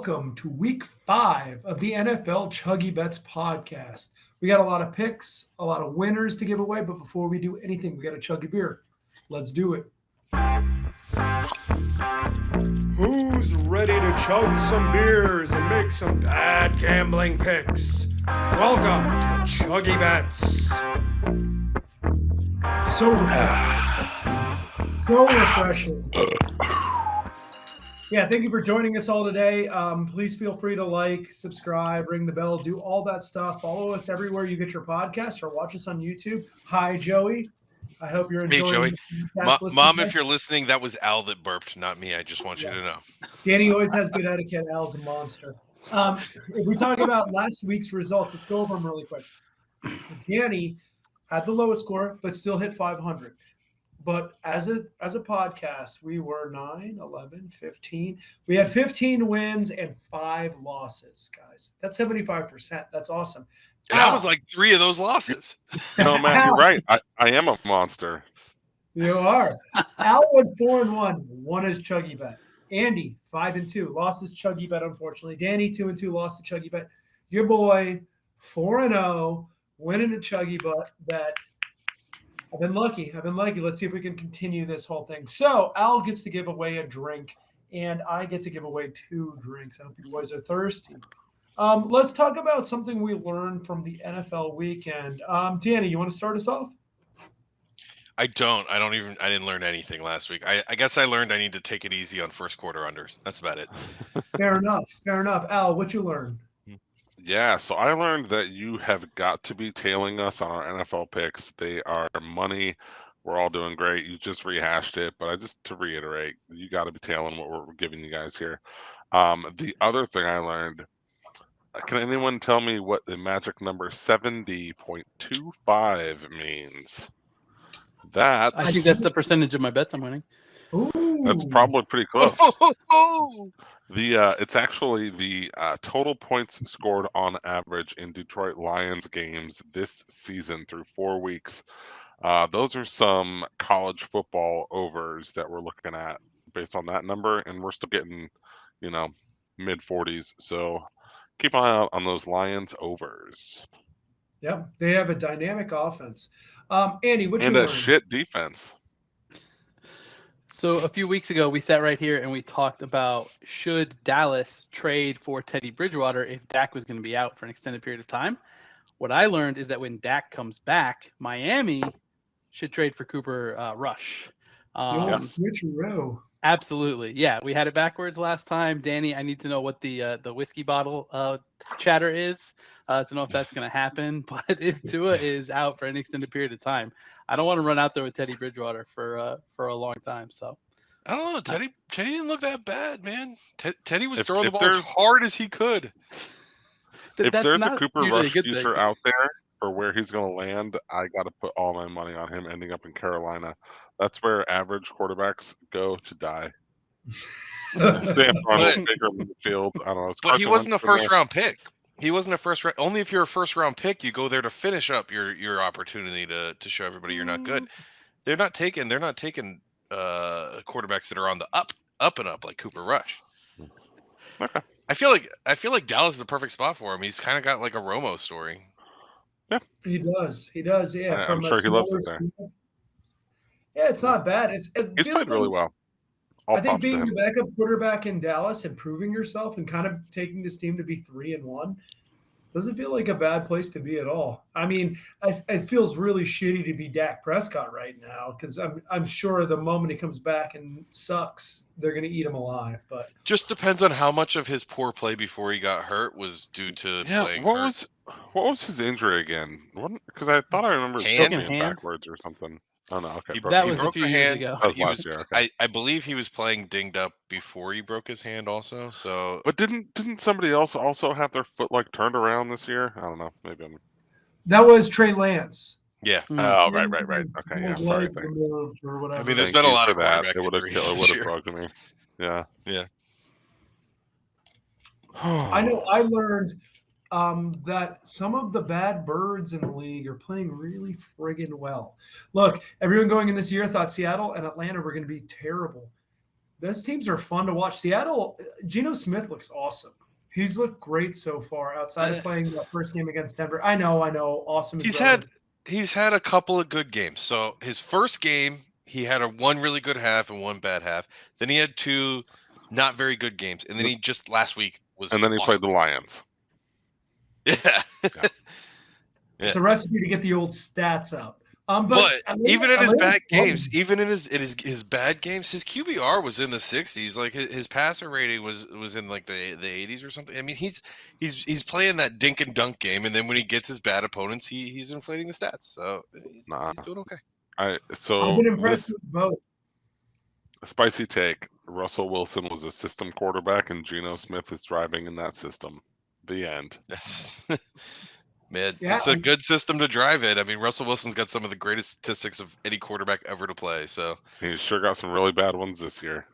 welcome to week 5 of the NFL ChuggieBets podcast. We got a lot of picks, a lot of winners to give away, but before we do anything, we got a chug of beer. Let's do it. Who's ready to chug some beers and make some bad gambling picks? Welcome to ChuggieBets. So refreshing. Yeah, thank you for joining us all today. Please feel free to like, subscribe, ring the bell, do all that stuff. Follow us everywhere you get your podcast or watch us on YouTube. Hi, Joey. I hope you're enjoying this podcast. Mom, if you're listening, that was Al that burped, not me. I just want you to know. Danny always has good etiquette. Al's a monster. If we talk about last week's results, let's go over them really quick. Danny had the lowest score, but still hit 500. But as a podcast, we were 9, 11, 15. We had 15 wins and 5 losses, guys. That's 75%. That's awesome. And that was like 3 of those losses. No, man, you're right. I am a monster. You are. Al went 4-1. Won his ChuggieBet. Andy, 5-2. Lost his ChuggieBet, unfortunately. Danny, 2-2. Lost the ChuggieBet. Your boy, 4-0. Winning a ChuggieBet. I've been lucky. Let's see if we can continue this whole thing. So Al gets to give away a drink, and I get to give away 2 drinks. I hope you boys are thirsty. Let's talk about something we learned from the NFL weekend. Danny, you want to start us off? I didn't learn anything last week. I guess I learned I need to take it easy on first quarter unders. That's about it. Fair enough. Al, what you learn? Yeah, so I learned that you have got to be tailing us on our NFL picks. They are money. We're all doing great. You just rehashed it, but to reiterate, you got to be tailing what we're giving you guys here. The other thing I learned, can anyone tell me what the magic number 70.25 means? I think that's the percentage of my bets I'm winning. Ooh. That's probably pretty close. It's actually the total points scored on average in Detroit Lions games this season through 4 weeks. Those are some college football overs that we're looking at based on that number, and we're still getting, mid 40s. So keep an eye out on those Lions overs. Yeah, they have a dynamic offense. Andy, what you learned? And a shit defense. So a few weeks ago, we sat right here and we talked about should Dallas trade for Teddy Bridgewater if Dak was going to be out for an extended period of time. What I learned is that when Dak comes back, Miami should trade for Cooper Rush. Switcheroo. Absolutely. Yeah, we had it backwards last time. Danny, I need to know what the whiskey bottle chatter is to know if that's going to happen. But if Tua is out for an extended period of time, I don't want to run out there with Teddy Bridgewater for a long time. So I don't know. Teddy didn't look that bad, man. Teddy was throwing the ball as hard as he could. If there's a Cooper Rush future out there for where he's going to land, I got to put all my money on him ending up in Carolina. That's where average quarterbacks go to die. Sam Darnold, Baker Mayfield, I don't know. But he wasn't a first-round pick. He wasn't a first round. Only if you're a first-round pick, you go there to finish up your opportunity to show everybody you're not good. They're not taking quarterbacks that are on the up and up like Cooper Rush. Okay. I feel like Dallas is the perfect spot for him. He's kind of got like a Romo story. Yeah, he does. Yeah, I'm sure he loves it there. Yeah, it's not bad. He's played really well. I think being the backup quarterback in Dallas and proving yourself and kind of taking this team to be 3-1 doesn't feel like a bad place to be at all. I mean, it feels really shitty to be Dak Prescott right now because I'm sure the moment he comes back and sucks, they're going to eat him alive. But just depends on how much of his poor play before he got hurt was due to playing hurt. What was his injury again? Because I thought I remember hand backwards or something. Oh no, okay. That was a few years ago. Last year, okay. I believe he was playing dinged up before he broke his hand also. So, but didn't somebody else also have their foot turned around this year? I don't know. Maybe that was Trey Lance. Yeah. Oh, right. Okay, yeah. Sorry. Or whatever. I mean, there's been a lot of that. It would have broken me. Yeah. Yeah. I know. I learned that some of the bad birds in the league are playing really friggin' well. Look, everyone going in this year thought Seattle and Atlanta were going to be terrible. those teams are fun to watch. Seattle, Geno Smith looks awesome. He's looked great so far outside of playing that first game against Denver. I know. Awesome. He's had a couple of good games. So his first game, he had one really good half and one bad half. Then he had two not very good games, and then he just last week was. And then he played the Lions. Yeah. It's a recipe to get the old stats up. But even in his bad games, even in his bad games, his QBR was in the 60s. Like his passer rating was in like the 80s or something. I mean, he's playing that dink and dunk game, and then when he gets his bad opponents, he's inflating the stats. So he's doing okay. I've been impressed with both. A spicy take. Russell Wilson was a system quarterback, and Geno Smith is driving in that system. The end. Man, it's a good system to drive it. I mean, Russell Wilson's got some of the greatest statistics of any quarterback ever to play. So he's sure got some really bad ones this year.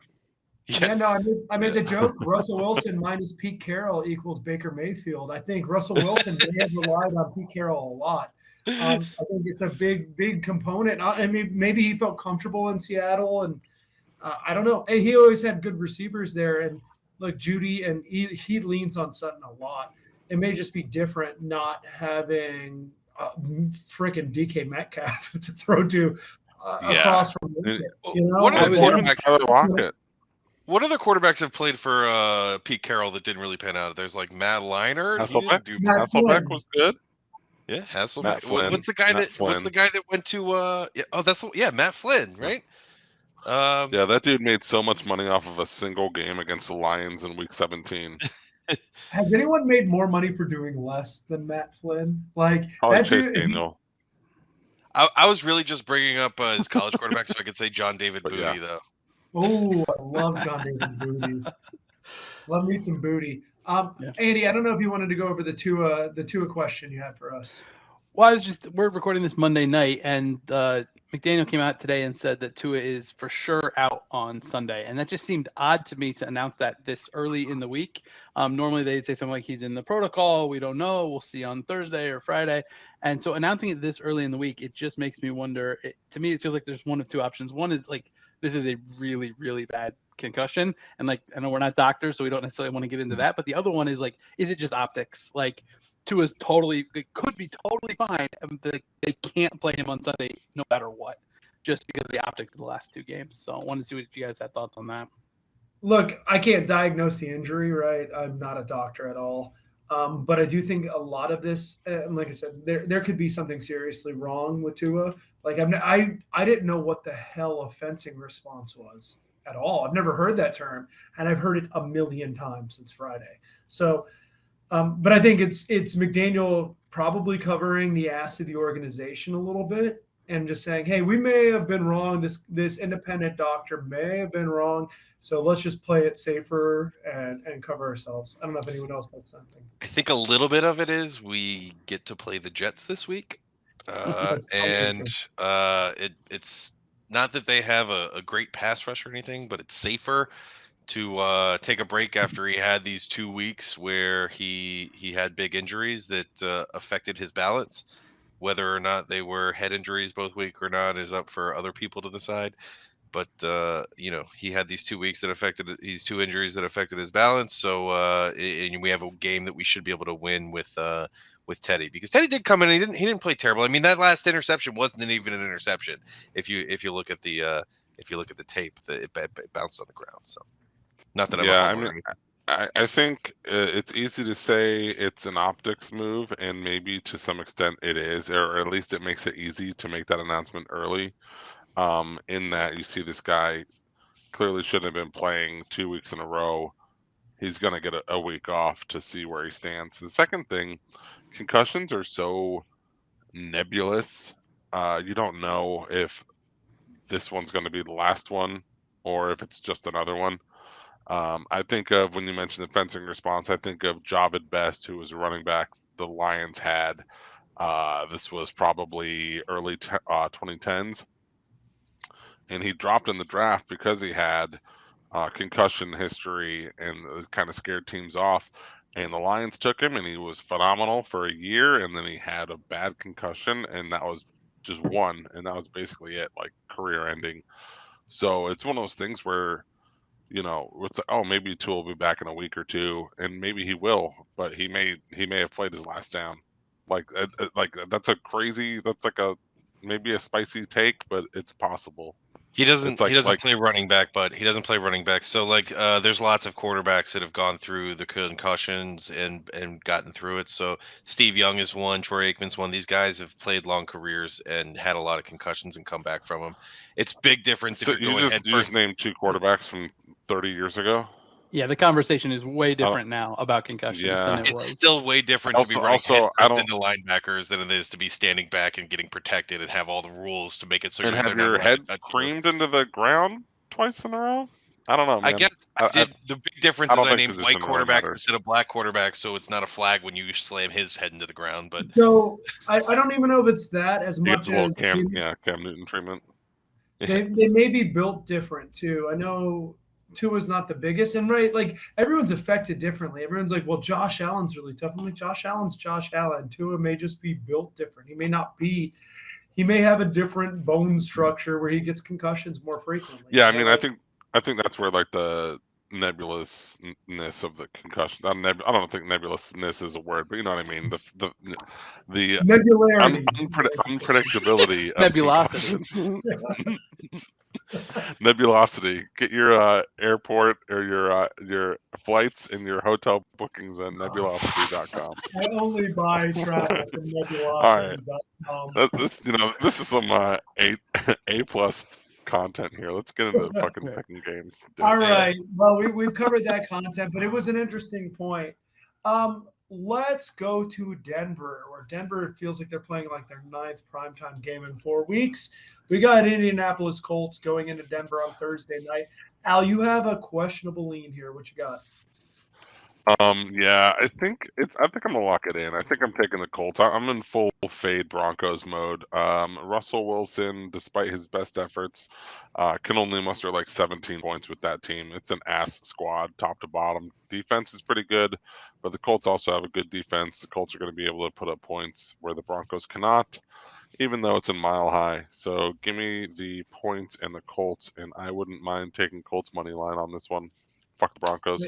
I made the joke. Russell Wilson minus Pete Carroll equals Baker Mayfield. I think Russell Wilson may have relied on Pete Carroll a lot. I think it's a big component. I mean, maybe he felt comfortable in Seattle, and I don't know. He always had good receivers there, and like Judy, and he leans on Sutton a lot. It may just be different not having freaking DK Metcalf to throw to across from him. What other quarterbacks have played for Pete Carroll that didn't really pan out? There's like Matt Leinart. Hasselbeck was good. Yeah, Hasselbeck. What's the guy that went to? Matt Flynn, right? That dude made so much money off of a single game against the Lions in Week 17. Has anyone made more money for doing less than Matt Flynn? Like that Chase Daniel. I was really just bringing up his college quarterback so I could say John David Booty, though. Oh, I love John David Booty. Love me some Booty. Andy, I don't know if you wanted to go over the Tua question you had for us. Well, we're recording this Monday night, and McDaniel came out today and said that Tua is for sure out on Sunday. And that just seemed odd to me to announce that this early in the week. Normally they'd say something like he's in the protocol. We don't know. We'll see on Thursday or Friday. And so announcing it this early in the week, it just makes me wonder. To me, it feels like there's one of two options. One is like, this is a really, really bad concussion. And like, I know we're not doctors, so we don't necessarily want to get into that. But the other one is like, is it just optics? Like, Tua's it could be totally fine. They can't play him on Sunday no matter what, just because of the optics of the last two games. So I wanted to see if you guys had thoughts on that. Look, I can't diagnose the injury, right? I'm not a doctor at all. But I do think a lot of this, like I said, there could be something seriously wrong with Tua. Like I didn't know what the hell a fencing response was at all. I've never heard that term, and I've heard it a million times since Friday. So, but I think it's McDaniel probably covering the ass of the organization a little bit and just saying, hey, we may have been wrong. This independent doctor may have been wrong. So let's just play it safer and cover ourselves. I don't know if anyone else has something. I think a little bit of it is we get to play the Jets this week. It's not that they have a great pass rush or anything, but it's safer to take a break after he had these 2 weeks where he had big injuries that affected his balance. Whether or not they were head injuries both week or not is up for other people to decide. But he had these 2 weeks these two injuries that affected his balance. So and we have a game that we should be able to win with Teddy, because Teddy did come in and he didn't play terrible. I mean, that last interception wasn't even an interception. If you look at the tape, it bounced on the ground. So not that I think it's easy to say it's an optics move, and maybe to some extent it is, or at least it makes it easy to make that announcement early. In that you see this guy clearly shouldn't have been playing 2 weeks in a row. He's going to get a week off to see where he stands. The second thing, concussions are so nebulous. You don't know if this one's going to be the last one or if it's just another one. I think of, when you mentioned the fencing response, I think of Javid Best, who was a running back the Lions had. This was probably early 2010s. And he dropped in the draft because he had concussion history and kind of scared teams off. And the Lions took him, and he was phenomenal for a year. And then he had a bad concussion, and that was just one. And that was basically it, like career ending. So it's one of those things where it's like, oh, maybe Tua will be back in a week or two, and maybe he will, but he may have played his last down. Like that's maybe a spicy take, but it's possible. He doesn't It's like play running back, but he doesn't play running back. So there's lots of quarterbacks that have gone through the concussions and gotten through it. So Steve Young is one, Troy Aikman's one. These guys have played long careers and had a lot of concussions and come back from them. It's big difference if you're going head you just named 2 quarterbacks from 30 years ago. Yeah, the conversation is way different now about concussions than it was. It's still way different to be running headfirst into linebackers than it is to be standing back and getting protected and have all the rules to make it so and have your head creamed into the ground twice in a row. I don't know, man. I guess the big difference is I named white quarterbacks instead of black quarterbacks, so it's not a flag when you slam his head into the ground. But so I don't even know if it's that as much as Cam Newton treatment. They may be built different too. I know Tua's not the biggest, and like everyone's affected differently. Everyone's like, well, Josh Allen's really tough. I'm like, Josh Allen's Josh Allen. Tua may just be built different. He may not be. He may have a different bone structure where he gets concussions more frequently. Yeah, I mean, I think that's where like the nebulousness of the concussion. I don't think nebulousness is a word, but you know what I mean. The nebularity, unpredictability, nebulosity. Nebulosity. Get your airport or your flights and your hotel bookings at nebulosity.com. I only buy travel from nebulosity.com. All right. This is some A plus content here. Let's get into the fucking picking games. All right. Well, we've covered that content, but it was an interesting point. Let's go to Denver, where Denver feels like they're playing like their 9th primetime game in 4 weeks. We got Indianapolis Colts going into Denver on Thursday night. Al, you have a questionable lean here. What you got? Yeah, I think I'm gonna lock it in. I think I'm taking the Colts. I'm in full fade Broncos mode. Russell Wilson, despite his best efforts, can only muster like 17 points with that team. It's an ass squad, top to bottom. Defense is pretty good, but the Colts also have a good defense. The Colts are going to be able to put up points where the Broncos cannot, even though it's in Mile High. So give me the points and the Colts, and I wouldn't mind taking Colts money line on this one. Fuck the Broncos.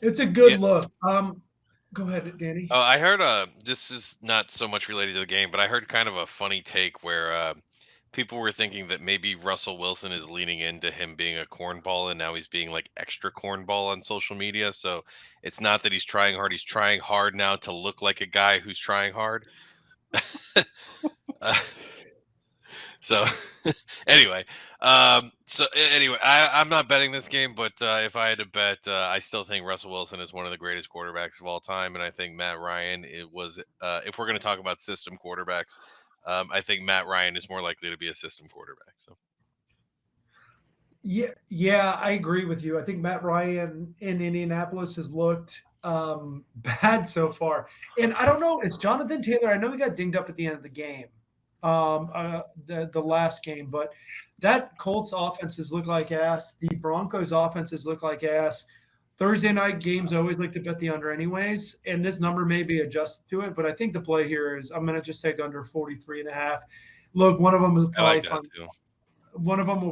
It's a good look. Go ahead, Danny. I heard this is not so much related to the game, but I heard kind of a funny take where people were thinking that maybe Russell Wilson is leaning into him being a cornball, and now he's being like extra cornball on social media. So it's not that he's trying hard; he's trying hard now to look like a guy who's trying hard. So anyway, I'm not betting this game, but if I had to bet, I still think Russell Wilson is one of the greatest quarterbacks of all time, and I think Matt Ryan if we're going to talk about system quarterbacks, I think Matt Ryan is more likely to be a system quarterback. So yeah, I agree with you. I think Matt Ryan in Indianapolis has looked bad so far, and I don't know. Is Jonathan Taylor? I know he got dinged up at the end of the game. The last game, but that Colts offenses look like ass. The Broncos offenses look like ass. Thursday night games, I always like to bet the under anyways, and this number may be adjusted to it, but I think the play here is I'm going to just take under 43.5. Look, one of them will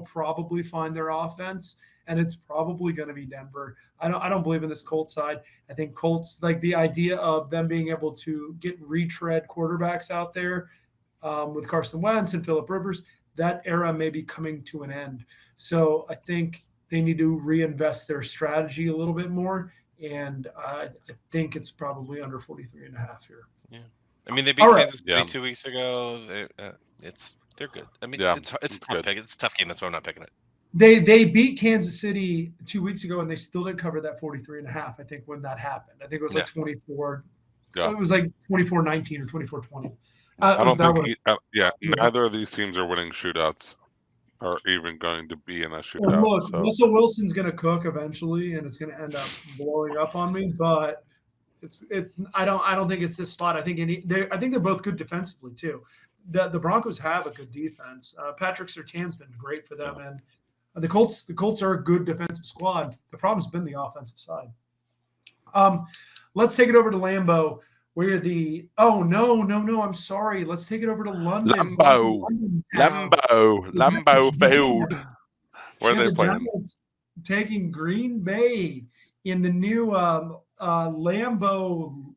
probably find their offense, and it's probably going to be Denver. I don't believe in this Colts side. I think Colts, like the idea of them being able to get retread quarterbacks out there, with Carson Wentz and Phillip Rivers, that era may be coming to an end. So I think they need to reinvest their strategy a little bit more, and I think it's probably under 43.5 here. Yeah, I mean they beat Kansas City 2 weeks ago. They're good. I mean it's tough pick. It's a tough game. That's why I'm not picking it. They beat Kansas City 2 weeks ago, and they still didn't cover that 43.5. I think when that happened, I think it was like 24. Yeah. It was like 24-19 or 24-20. I don't think. Neither of these teams are winning shootouts, or even going to be in a shootout. Well, look, Russell Wilson's going to cook eventually, and it's going to end up blowing up on me. But it's. I don't think it's this spot. I think they're both good defensively too. The Broncos have a good defense. Patrick Surtain's been great for them, and the Colts are a good defensive squad. The problem's been the offensive side. Let's take it over to Lambeau. Where I'm sorry. Let's take it over to London. Lambeau Field. Where are they playing? taking Green Bay in the new Lambeau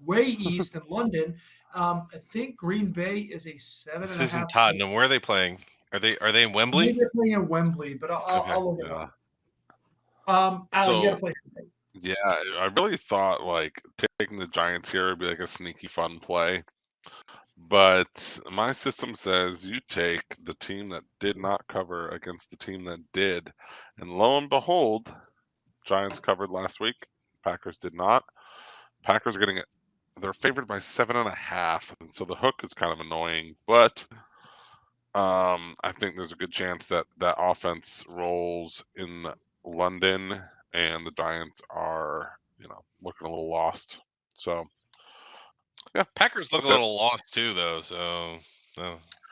way east in London. I think Green Bay is a 7.5. This isn't Tottenham. Where are they playing? Are they in I think Wembley? they're playing in Wembley, but Okay, I'll look it Yeah. up. Al, you So gotta play. yeah, I really thought like taking the Giants here would be like a sneaky fun play. But my system says you take the team that did not cover against the team that did. And lo and behold, Giants covered last week. Packers did not. Packers are getting it. They're favored by 7.5. And so the hook is kind of annoying. But I think there's a good chance that that offense rolls in London and the Giants are, looking a little lost. So yeah, Packers look a that's it. little lost too, though. So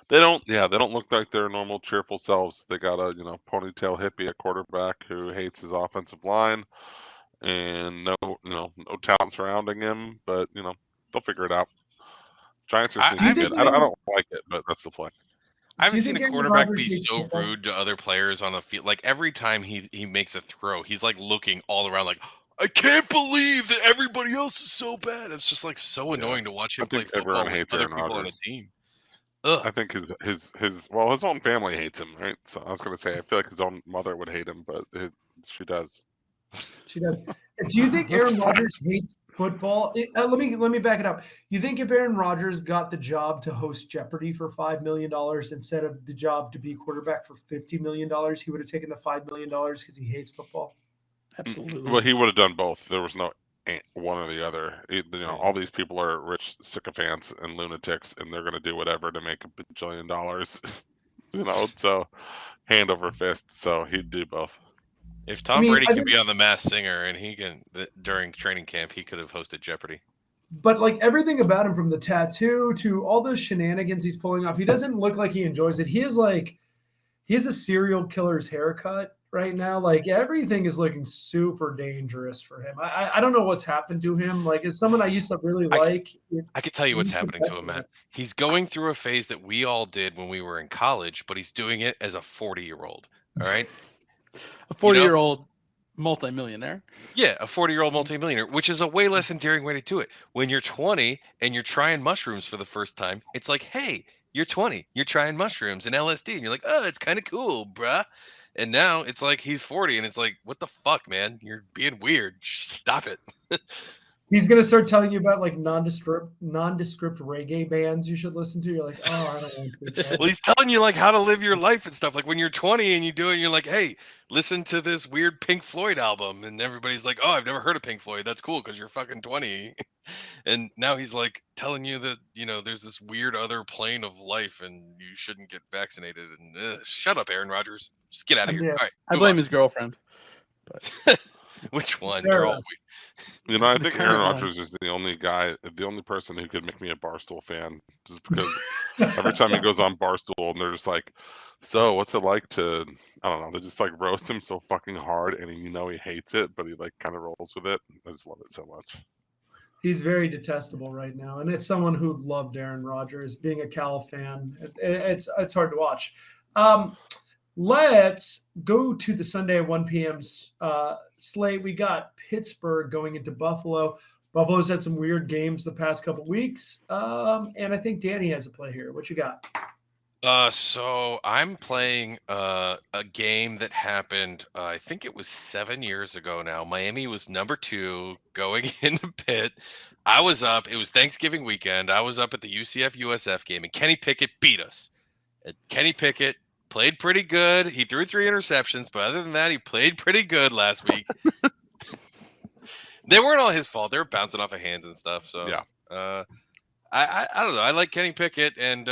They don't look like their normal cheerful selves. They got a, ponytail hippie at quarterback who hates his offensive line and no talent surrounding him, but they'll figure it out. Giants are Do you sneaky think good. I don't like it, but that's the play. I Do you haven't seen think a Aaron quarterback Rodgers be hates so football? rude to other players on the field. Like every time he makes a throw, he's like looking all around, like I can't believe that everybody else is so bad. It's just like so Yeah. annoying to watch I him play think everyone football with hates other Aaron people on Rodgers. the team. Ugh. I think his own family hates him, right? So I was gonna say I feel like his own mother would hate him, but she does. She does. Do you think Aaron Rodgers hates football? Let me back it up. You think if Aaron Rodgers got the job to host Jeopardy for $5 million instead of the job to be quarterback for $50 million, he would have taken the $5 million because he hates football? Absolutely. Well, he would have done both. There was no one or the other. All these people are rich sycophants and lunatics, and they're gonna do whatever to make $1 bajillion. So hand over fist. So he'd do both. If Tom Brady can be on The Masked Singer and he can during training camp, he could have hosted Jeopardy. But like everything about him, from the tattoo to all those shenanigans he's pulling off, he doesn't look like he enjoys it. He has a serial killer's haircut right now. Like everything is looking super dangerous for him. I don't know what's happened to him. Like as someone I used to really like. I could tell you what's he's happening to him, Matt. He's going through a phase that we all did when we were in college, but he's doing it as a 40-year-old. All right. A 40-year-old multimillionaire. Yeah, a 40-year-old multimillionaire, which is a way less endearing way to do it. When you're 20 and you're trying mushrooms for the first time, it's like, hey, you're 20, you're trying mushrooms and LSD, and you're like, oh, it's kind of cool, bruh. And now it's like he's 40, and it's like, what the fuck, man? You're being weird. Stop it. He's gonna start telling you about like nondescript reggae bands you should listen to. You're like, oh, I don't want to do that. Well, he's telling you like how to live your life and stuff. Like when you're 20 and you do it, you're like, hey, listen to this weird Pink Floyd album, and everybody's like, oh, I've never heard of Pink Floyd. That's cool because you're fucking 20. And now he's like telling you that there's this weird other plane of life, and you shouldn't get vaccinated. And shut up, Aaron Rodgers. Just get out of here. Yeah. All right, I blame his girlfriend. But which one? Fair They're all enough. I The think current Aaron one. Rodgers is the only person who could make me a Barstool fan, just because every time he goes on Barstool and they're just like, so what's it like to, I don't know, they just like roast him so fucking hard, and he hates it, but he like kind of rolls with it. I just love it so much. He's very detestable right now, and it's someone who loved Aaron Rodgers. Being a Cal fan, it's hard to watch. Let's go to the Sunday at 1 p.m. Slate. We got Pittsburgh going into Buffalo. Buffalo's had some weird games the past couple weeks, and I think Danny has a play here. What you got? So I'm playing a game that happened, I think it was 7 years ago now. Miami was number 2 going into Pitt. I was up. It was Thanksgiving weekend. I was up at the UCF-USF game, and Kenny Pickett beat us. And Kenny Pickett played pretty good. He threw 3 interceptions, but other than that, he played pretty good last week. They weren't all his fault. They were bouncing off of hands and stuff. So Yeah. I don't know. I like Kenny Pickett, and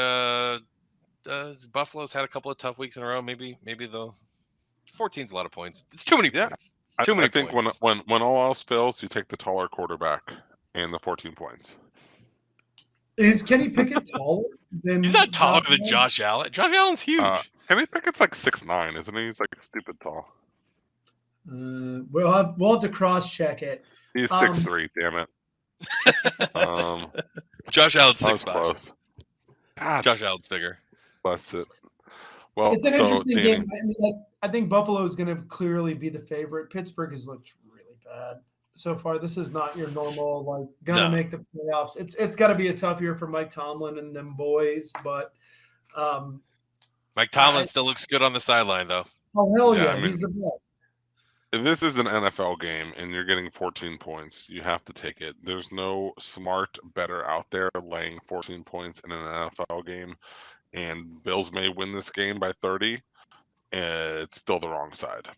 Buffalo's had a couple of tough weeks in a row. Maybe the 14's a lot of points. It's too many points. It's too many I think points. when all else fails, you take the taller quarterback and the 14 points. Is Kenny Pickett taller than? He's not taller than Josh Allen. Josh Allen's huge. Kenny Pickett's like 6'9", isn't he? He's like stupid tall. We'll have to cross check it. He's 6'3", damn it. Josh Allen's That was 6'5". close. God, Josh Allen's bigger. bless it. Well, It's an so, interesting Danny, game. I mean, I think Buffalo is going to clearly be the favorite. Pittsburgh has looked really bad so far. This is not your normal gonna make the playoffs. It's got to be a tough year for Mike Tomlin and them boys. But Mike Tomlin still looks good on the sideline, though. Oh hell Yeah, yeah, I mean, he's the best. if this is an NFL game and you're getting 14 points, you have to take it. There's no smart better out there laying 14 points in an NFL game, and Bills may win this game by 30. It's still the wrong side.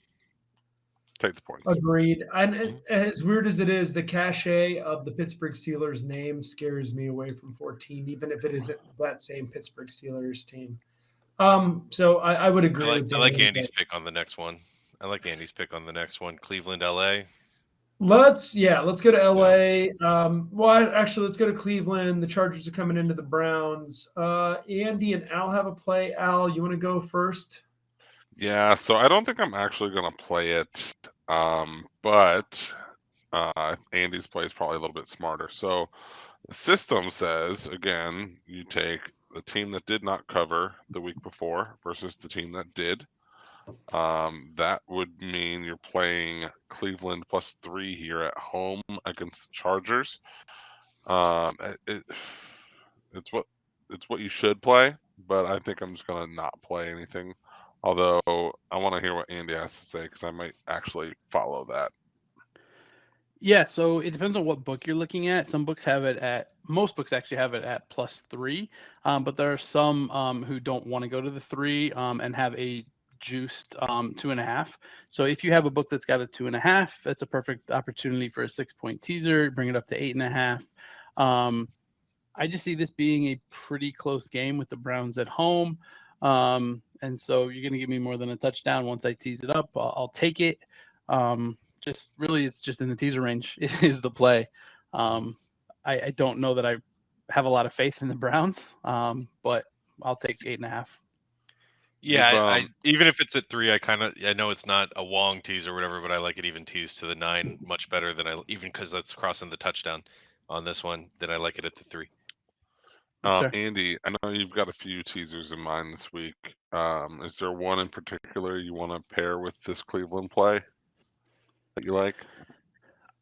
Take the points. Agreed. And as weird as it is, the cachet of the Pittsburgh Steelers name scares me away from 14, even if it isn't that same Pittsburgh Steelers team. So I would agree with I like Danny, Andy's pick on the next one. Cleveland, LA. Let's go to LA. Well, actually, let's go to Cleveland. The Chargers are coming into the Browns. Andy and Al have a play. Al, you want to go first? Yeah, so I don't think I'm actually going to play it, but Andy's play is probably a little bit smarter. So the system says, again, you take the team that did not cover the week before versus the team that did. That would mean you're playing Cleveland +3 here at home against the Chargers. It's what you should play, but I think I'm just going to not play anything. Although I want to hear what Andy has to say because I might actually follow that. Yeah, so it depends on what book you're looking at. Most books actually have it at +3, but there are some who don't want to go to the 3 and have a juiced 2.5. So if you have a book that's got a 2.5, that's a perfect opportunity for a 6-point teaser. Bring it up to 8.5. I just see this being a pretty close game with the Browns at home. And so you're going to give me more than a touchdown. Once I tease it up, I'll take it. It's just in the teaser range is the play. I don't know that I have a lot of faith in the Browns, but I'll take 8.5. Yeah, even if it's at 3, I know it's not a Wong tease or whatever, but I like it even teased to the 9 much better than even because that's crossing the touchdown on this one. Then I like it at the 3. Andy, I know you've got a few teasers in mind this week. Is there one in particular you want to pair with this Cleveland play that you like?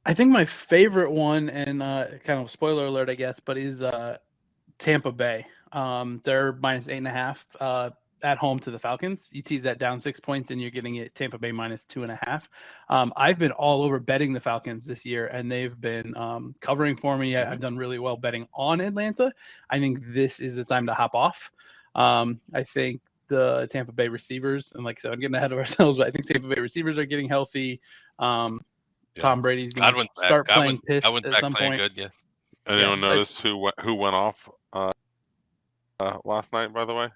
I think my favorite one, and kind of spoiler alert, I guess, but is Tampa Bay. They're -8.5 at home to the Falcons. You tease that down 6 points, and you're getting it Tampa Bay -2.5. I've been all over betting the Falcons this year, and they've been covering for me. I've done really well betting on Atlanta. I think this is the time to hop off. I think the Tampa Bay receivers, and like I said, I'm getting ahead of ourselves, but I think Tampa Bay receivers are getting healthy. Tom Brady's going to start playing pissed at some point. Good, yeah. Anyone notice who went off last night, by the way,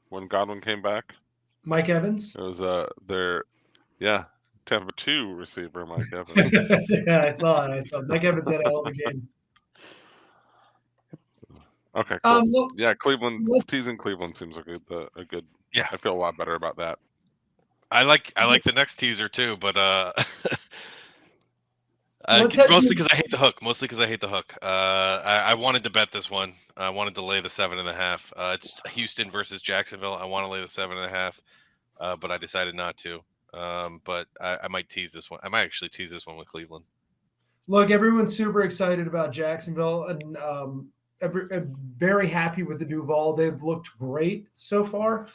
when Godwin came back? Mike Evans. It was Tampa 2 receiver Mike Evans. Yeah, I saw Mike Evans had a hell of a game. Okay, cool. Cleveland teasing Cleveland seems like a good. Yeah, I feel a lot better about that. I like the next teaser too, but mostly because I hate the hook. I wanted to bet this one. I wanted to lay the 7.5. It's Houston versus Jacksonville. I want to lay the 7.5, but I decided not to. But I might tease this one. I might actually tease this one with Cleveland. Look, everyone's super excited about Jacksonville, and very happy with the Duval. They've looked great so far.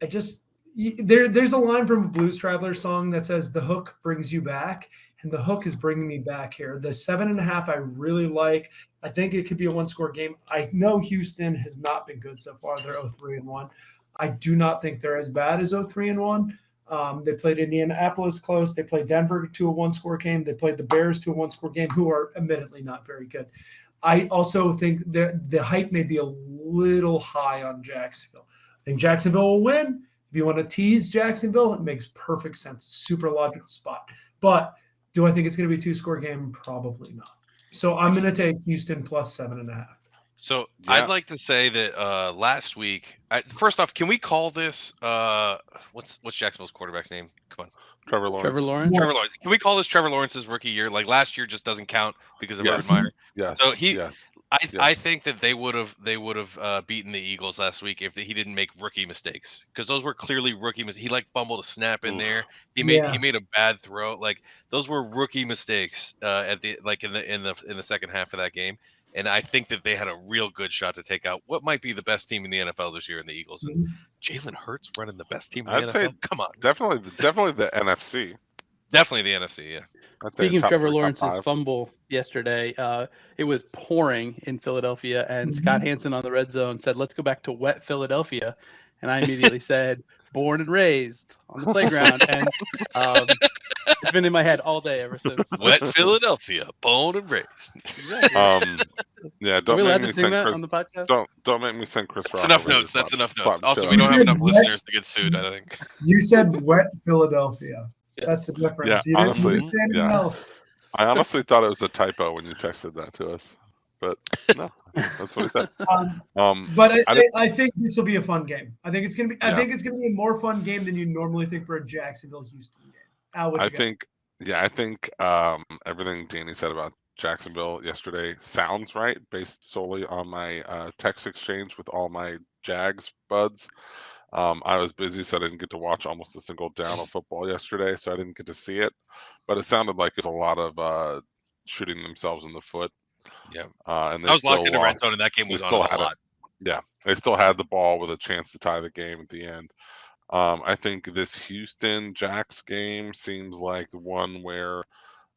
There's a line from a Blues Traveler song that says the hook brings you back, and the hook is bringing me back here. The 7.5 I really like. I think it could be a 1-score game. I know Houston has not been good so far. They're 0-3-1. I do not think they're as bad as 0-3-1. They played Indianapolis close. They played Denver to a 1-score game. They played the Bears to a 1-score game, who are admittedly not very good. I also think the hype may be a little high on Jacksonville. I think Jacksonville will win. If you want to tease Jacksonville, it makes perfect sense. Super logical spot. But do I think it's going to be a 2-score game? Probably not. So I'm going to take Houston +7.5. So I'd like to say that last week, first off, can we call this what's Jacksonville's quarterback's name? Come on. Trevor Lawrence. Trevor Lawrence. Can we call this Trevor Lawrence's rookie year? Like last year just doesn't count because of Urban Meyer. Yeah. So I think that they would have beaten the Eagles last week if he didn't make rookie mistakes, because those were clearly rookie mistakes. He like fumbled a snap in there. He made a bad throw. Like those were rookie mistakes at the in the second half of that game. And I think that they had a real good shot to take out what might be the best team in the NFL this year in the Eagles. And Jalen Hurts running the best team in the NFL. Come on, definitely the NFC. Definitely the NFC. Yeah. Speaking of Trevor Lawrence's fumble yesterday, it was pouring in Philadelphia, and Scott Hansen on the red zone said, "Let's go back to wet Philadelphia," and I immediately said, "Born and raised on the playground," and it's been in my head all day ever since. Wet Philadelphia, born and raised. Exactly. Yeah, Are we allowed to sing that on the podcast? Don't make me sing Chris Rock. That's enough notes. That's enough notes. Also, we don't have enough listeners to get sued, I think. You said wet Philadelia. That's the difference. Yeah, You didn't say anything else. I honestly thought it was a typo when you texted that to us, but no, that's what he said. But I think this will be a fun game. I think it's gonna be. I think it's gonna be a more fun game than you normally think for a Jacksonville-Houston game. Al, I think everything Danny said about Jacksonville yesterday sounds right, based solely on my text exchange with all my Jags buds. I was busy, so I didn't get to watch almost a single down of football yesterday, so I didn't get to see it. But it sounded like it was a lot of shooting themselves in the foot. Yeah. And I was locked into red zone, and that game was on a lot. They still had the ball with a chance to tie the game at the end. I think this Houston-Jax game seems like the one where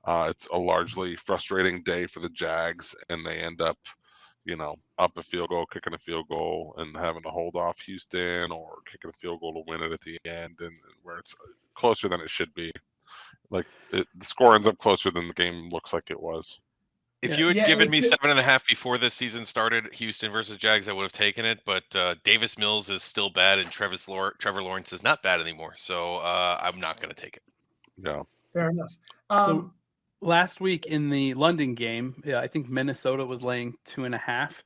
it's a largely frustrating day for the Jags, and they end up up a field goal, kicking a field goal, and having to hold off Houston, or kicking a field goal to win it at the end, and where it's closer than it should be. Like the score ends up closer than the game looks like it was. If you had given me 7.5 before this season started, Houston versus Jags, I would have taken it. But Davis Mills is still bad, and Trevor Lawrence is not bad anymore. So I'm not going to take it. Yeah, fair enough. So last week in the London game, I think Minnesota was laying 2.5,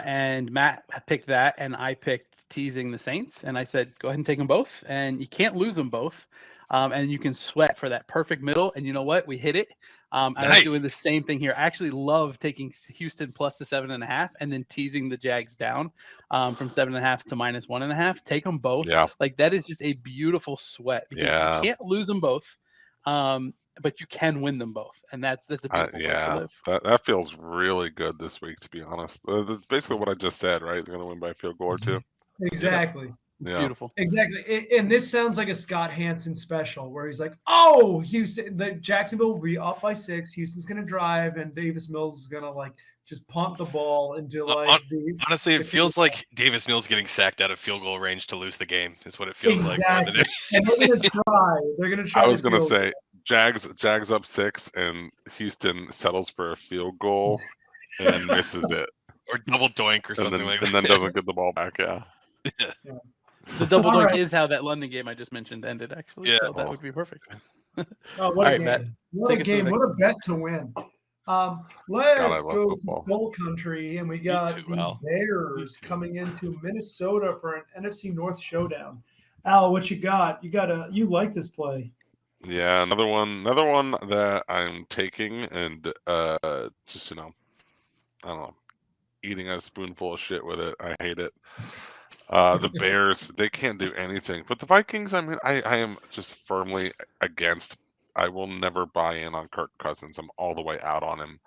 and Matt picked that, and I picked teasing the Saints, and I said go ahead and take them both, and you can't lose them both. And you can sweat for that perfect middle. And you know what? We hit it. Nice. I'm doing the same thing here. I actually love taking Houston plus the 7.5 and then teasing the Jags down from 7.5 to -1.5. Take them both. Yeah. Like that is just a beautiful sweat because you can't lose them both. But you can win them both. And that's a beautiful place to live. That feels really good this week, to be honest. That's basically what I just said, right? They're going to win by a field goal or two. Exactly. It's beautiful. Exactly. And this sounds like a Scott Hansen special where he's like, oh, Houston, Jacksonville will be up by 6. Houston's going to drive, and Davis Mills is going to just punt the ball into honestly, it feels like Davis Mills getting sacked out of field goal range to lose the game is what it feels like. And they're going to try. They're going to try. I was going to say Jags up 6, and Houston settles for a field goal and misses it. Or double doink or something like that. And then doesn't get the ball back, yeah. The double doink is how that London game I just mentioned ended, actually. Yeah. So that would be perfect. What a game. Matt, what a game. What a bet to win. Let's go to Skull Country, and we got the Bears coming into Minnesota for an NFC North showdown. Al, what you got? You like this play. Yeah, another one that I'm taking, and just I don't know, eating a spoonful of shit with it. I hate it. The Bears, they can't do anything. But the Vikings, I mean, I am just firmly against. I will never buy in on Kirk Cousins. I'm all the way out on him.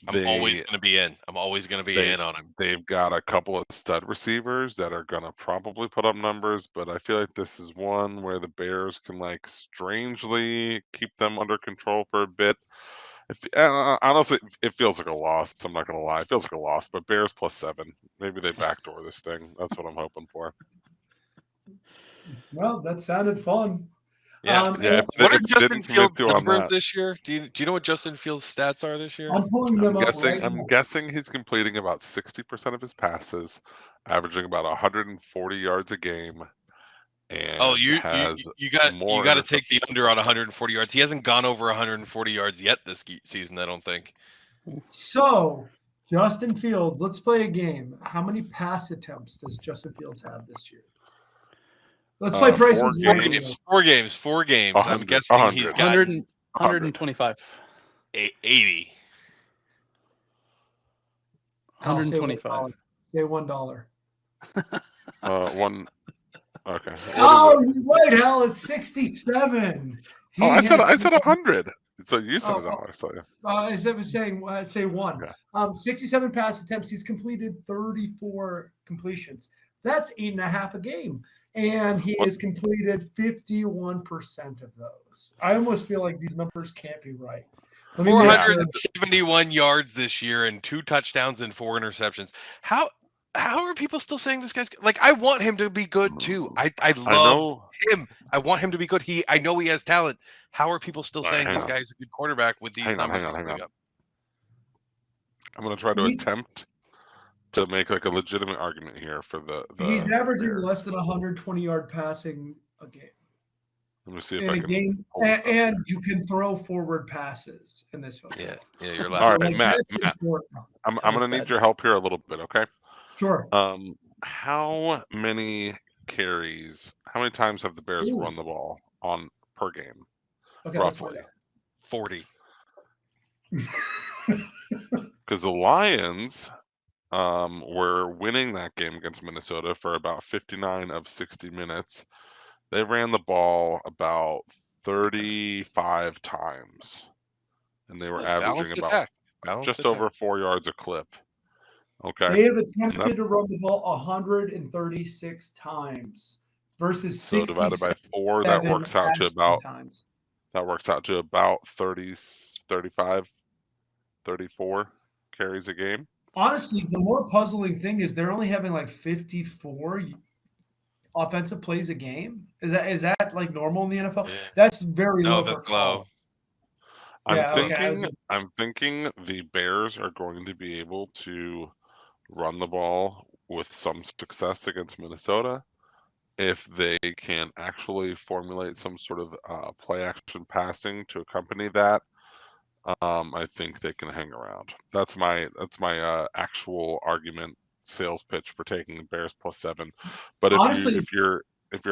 I'm always going to be in. I'm always going to be in on him. They've got a couple of stud receivers that are going to probably put up numbers, but I feel like this is one where the Bears can strangely keep them under control for a bit. Honestly, it feels like a loss. I'm not going to lie. It feels like a loss, but Bears +7. Maybe they backdoor this thing. That's what I'm hoping for. Well, that sounded fun. Yeah. What are Justin Fields' numbers this year? Do you know what Justin Fields' stats are this year? I'm pulling them up. I'm guessing he's completing about 60% of his passes, averaging about 140 yards a game. And you got to take the under on 140 yards. He hasn't gone over 140 yards yet this season, I don't think. So, Justin Fields, let's play a game. How many pass attempts does Justin Fields have this year? Let's play prices. 4 games. I'm guessing he's got 125. 80. I'll say $125. Say $1. One. Okay. Oh, you're right, Hal. It's 67. I said 100. So you said Oh, $1. So yeah. As I was saying, I'd say one. Yeah. 67 pass attempts. He's completed 34 completions. That's 8.5 a game. And he has completed 51% of those. I almost feel like these numbers can't be right. 471 yards this year and 2 touchdowns and 4 interceptions. How are people still saying this guy's like? I want him to be good too. I love him. I want him to be good. I know he has talent. How are people still saying this guy's a good quarterback with these numbers he's putting up? I'm going to try to attempt to make like a legitimate argument here for the he's averaging less than 120-yard passing a game. Let me see if in I a can game, and you can throw forward passes in this film. Yeah, you're allowed. All right, Matt. I'm going to need your help here a little bit, okay? Sure. How many carries? How many times have the Bears run the ball per game? Okay, roughly 40. Because the Lions were winning that game against Minnesota for about 59 of 60 minutes. They ran the ball about 35 times, and they were averaging about just over 4 yards a clip. Okay. They have attempted to run the ball 136 times versus 60. So divided by 4, that works out to about times. That works out to about 30, 35, 34 carries a game. Honestly, the more puzzling thing is they're only having like 54 offensive plays a game. Is that like normal in the NFL? Yeah. That's very low for college. I'm thinking the Bears are going to be able to run the ball with some success against Minnesota if they can actually formulate some sort of play action passing to accompany that. I think they can hang around. That's my actual argument sales pitch for taking the Bears +7. But if you're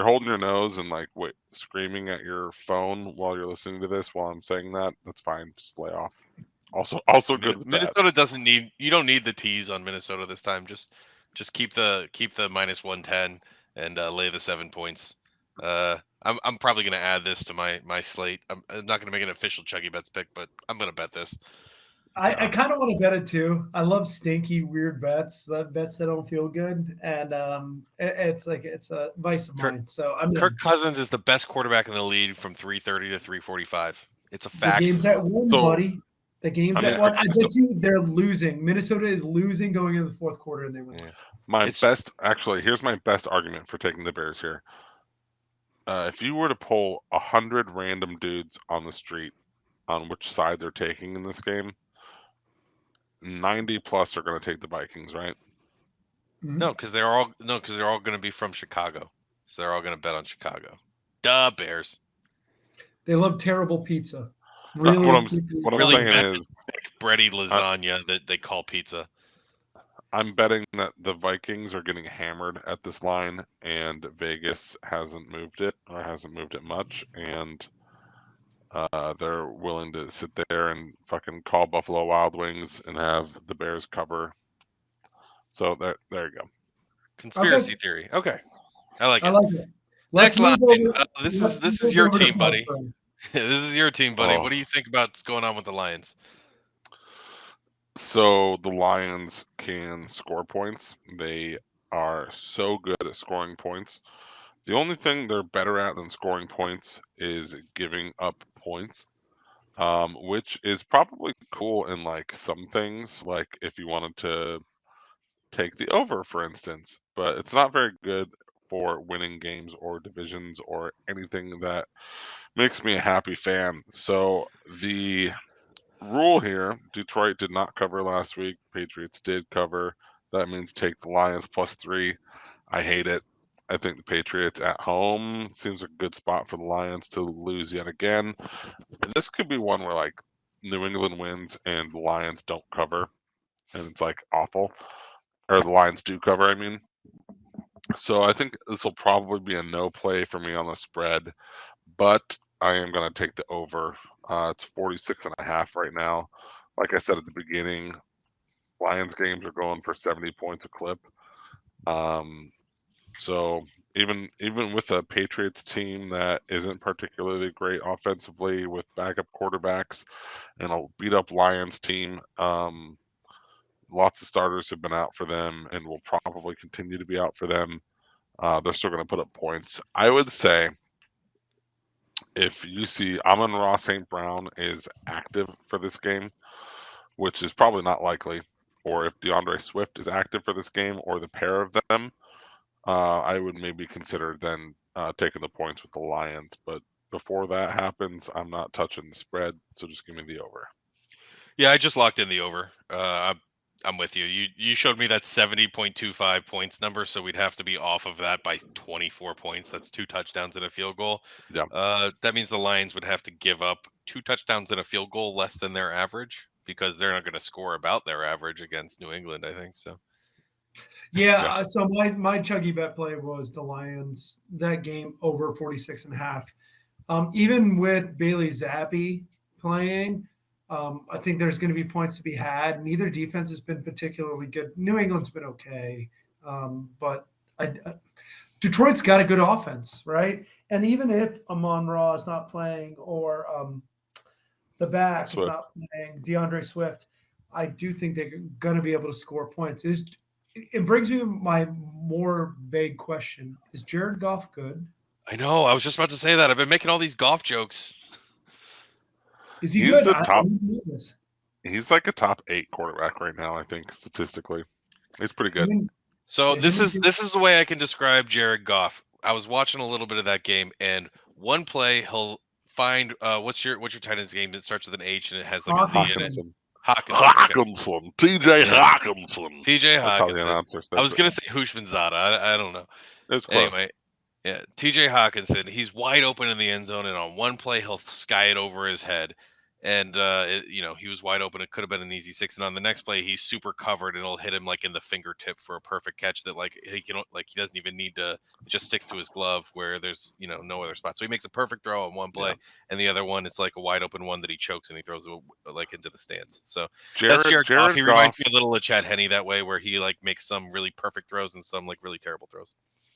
holding your nose and like screaming at your phone while you're listening to this while I'm saying that, that's fine. Just lay off. Also good with Minnesota doesn't need. You don't need the tease on Minnesota this time. Just keep the -110 and lay the 7 points. I'm probably going to add this to my slate. I'm not going to make an official ChuggieBets pick, but I'm going to bet this. I kind of want to bet it too. I love stinky, weird bets, bets that don't feel good, and it's a vice of mine. So Kirk Cousins is the best quarterback in the league from 330 to 345. It's a fact. The game's at 1, buddy. The game's at 1. I bet you they're losing. Minnesota is losing going into the fourth quarter, and they win. Yeah. Here's my best argument for taking the Bears here. If you were to poll 100 random dudes on the street on which side they're taking in this game, 90 plus are going to take the Vikings, right? No, because they're all going to be from Chicago, so they're all going to bet on Chicago. Duh, Bears. They love terrible pizza. Really, what I'm saying is bready lasagna that they call pizza. I'm betting that the Vikings are getting hammered at this line, and Vegas hasn't moved it much, and they're willing to sit there and fucking call Buffalo Wild Wings and have the Bears cover. So there you go. Conspiracy theory. Okay, I like it. Next line. This is your team, buddy. This is your team, buddy. What do you think about what's going on with the Lions? So the Lions can score points. They are so good at scoring points. The only thing they're better at than scoring points is giving up points, which is probably cool in like some things, like if you wanted to take the over, for instance. But it's not very good for winning games or divisions or anything that makes me a happy fan. So the rule here, Detroit did not cover last week. Patriots did cover. That means take the Lions +3. I hate it. I think the Patriots at home seems a good spot for the Lions to lose yet again. And this could be one where like New England wins and the Lions don't cover, and it's like awful. Or the Lions do cover, I mean. So I think this will probably be a no play for me on the spread, but I am going to take the over. It's 46.5 right now. Like I said at the beginning, Lions games are going for 70 points a clip. So even with a Patriots team that isn't particularly great offensively with backup quarterbacks and a beat up Lions team, lots of starters have been out for them and will probably continue to be out for them. They're still going to put up points. I would say if you see Amon-Ra St. Brown is active for this game, which is probably not likely, or if DeAndre Swift is active for this game, or the pair of them, I would maybe consider then taking the points with the Lions. But before that happens, I'm not touching the spread, so just give me the over. Yeah, I just locked in the over. I'm with you. You showed me that 70.25 points number, so we'd have to be off of that by 24 points. That's 2 touchdowns and a field goal. Yeah. That means the Lions would have to give up 2 touchdowns and a field goal less than their average because they're not going to score about their average against New England, I think. So. Yeah. So my chuggy bet play was the Lions, that game over 46.5. Even with Bailey Zappi playing, I think there's going to be points to be had. Neither defense has been particularly good. New England's been okay, but Detroit's got a good offense, right? And even if Amon-Ra is not playing or the back is not playing, DeAndre Swift, I do think they're going to be able to score points. It brings me to my more vague question. Is Jared Goff good? I know. I was just about to say that. I've been making all these golf jokes. Is he good? He's like a top 8 quarterback right now, I think, statistically. He's pretty good. So this is the way I can describe Jared Goff. I was watching a little bit of that game, and one play he'll find what's your tight end's game that starts with an H and it has like a Z in it. Hawkinson. TJ Hawkinson. TJ Hawkinson. I was gonna say Hushmanzada. I don't know. It's close. Anyway, yeah, TJ Hawkinson. He's wide open in the end zone, and on one play he'll sky it over his head. And he was wide open. It could have been an easy 6. And on the next play, he's super covered, and it'll hit him like in the fingertip for a perfect catch that he doesn't even need to. It just sticks to his glove where there's no other spot. So he makes a perfect throw on one play, and the other one it's like a wide open one that he chokes and he throws it like into the stands. So that's Jared Goff. He reminds me a little of Chad Henne that way, where he like makes some really perfect throws and some like really terrible throws.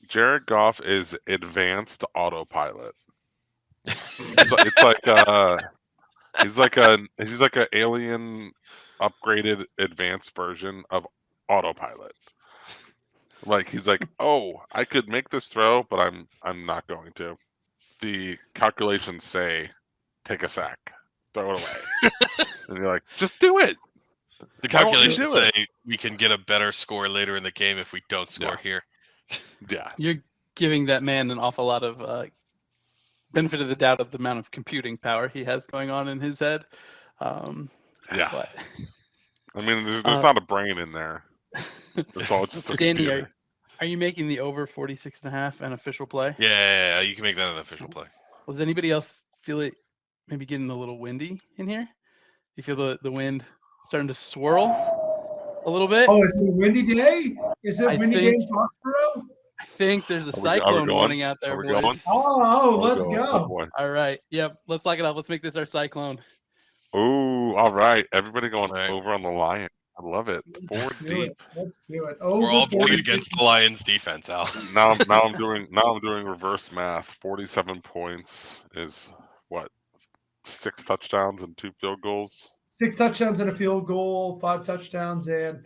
Jared Goff is advanced autopilot. It's like He's like an alien upgraded advanced version of autopilot. Like he's like, oh, I could make this throw, but I'm not going to. The calculations say take a sack, throw it away. And you're like, just do it. The calculations say we can get a better score later in the game if we don't score here. Yeah. You're giving that man an awful lot of benefit of the doubt of the amount of computing power he has going on in his head. Yeah. But, I mean, there's not a brain in there. It's all just a Danny, computer. are you making the over 46.5 an official play? Yeah, you can make that an official play. Does anybody else feel it maybe getting a little windy in here? You feel the wind starting to swirl a little bit? Oh, is it a windy day? Is it windy day in Foxborough? I think there's a cyclone warning out there, boys. Oh, let's go. All right. Yep. Let's lock it up. Let's make this our cyclone. Oh, all right. Everybody going over on the Lion. I love it. Forward deep. Let's do it. We're all voting against the Lions defense, Al. Now I'm doing reverse math. 47 points is what? 6 touchdowns and 2 field goals. 6 touchdowns and a field goal, 5 touchdowns and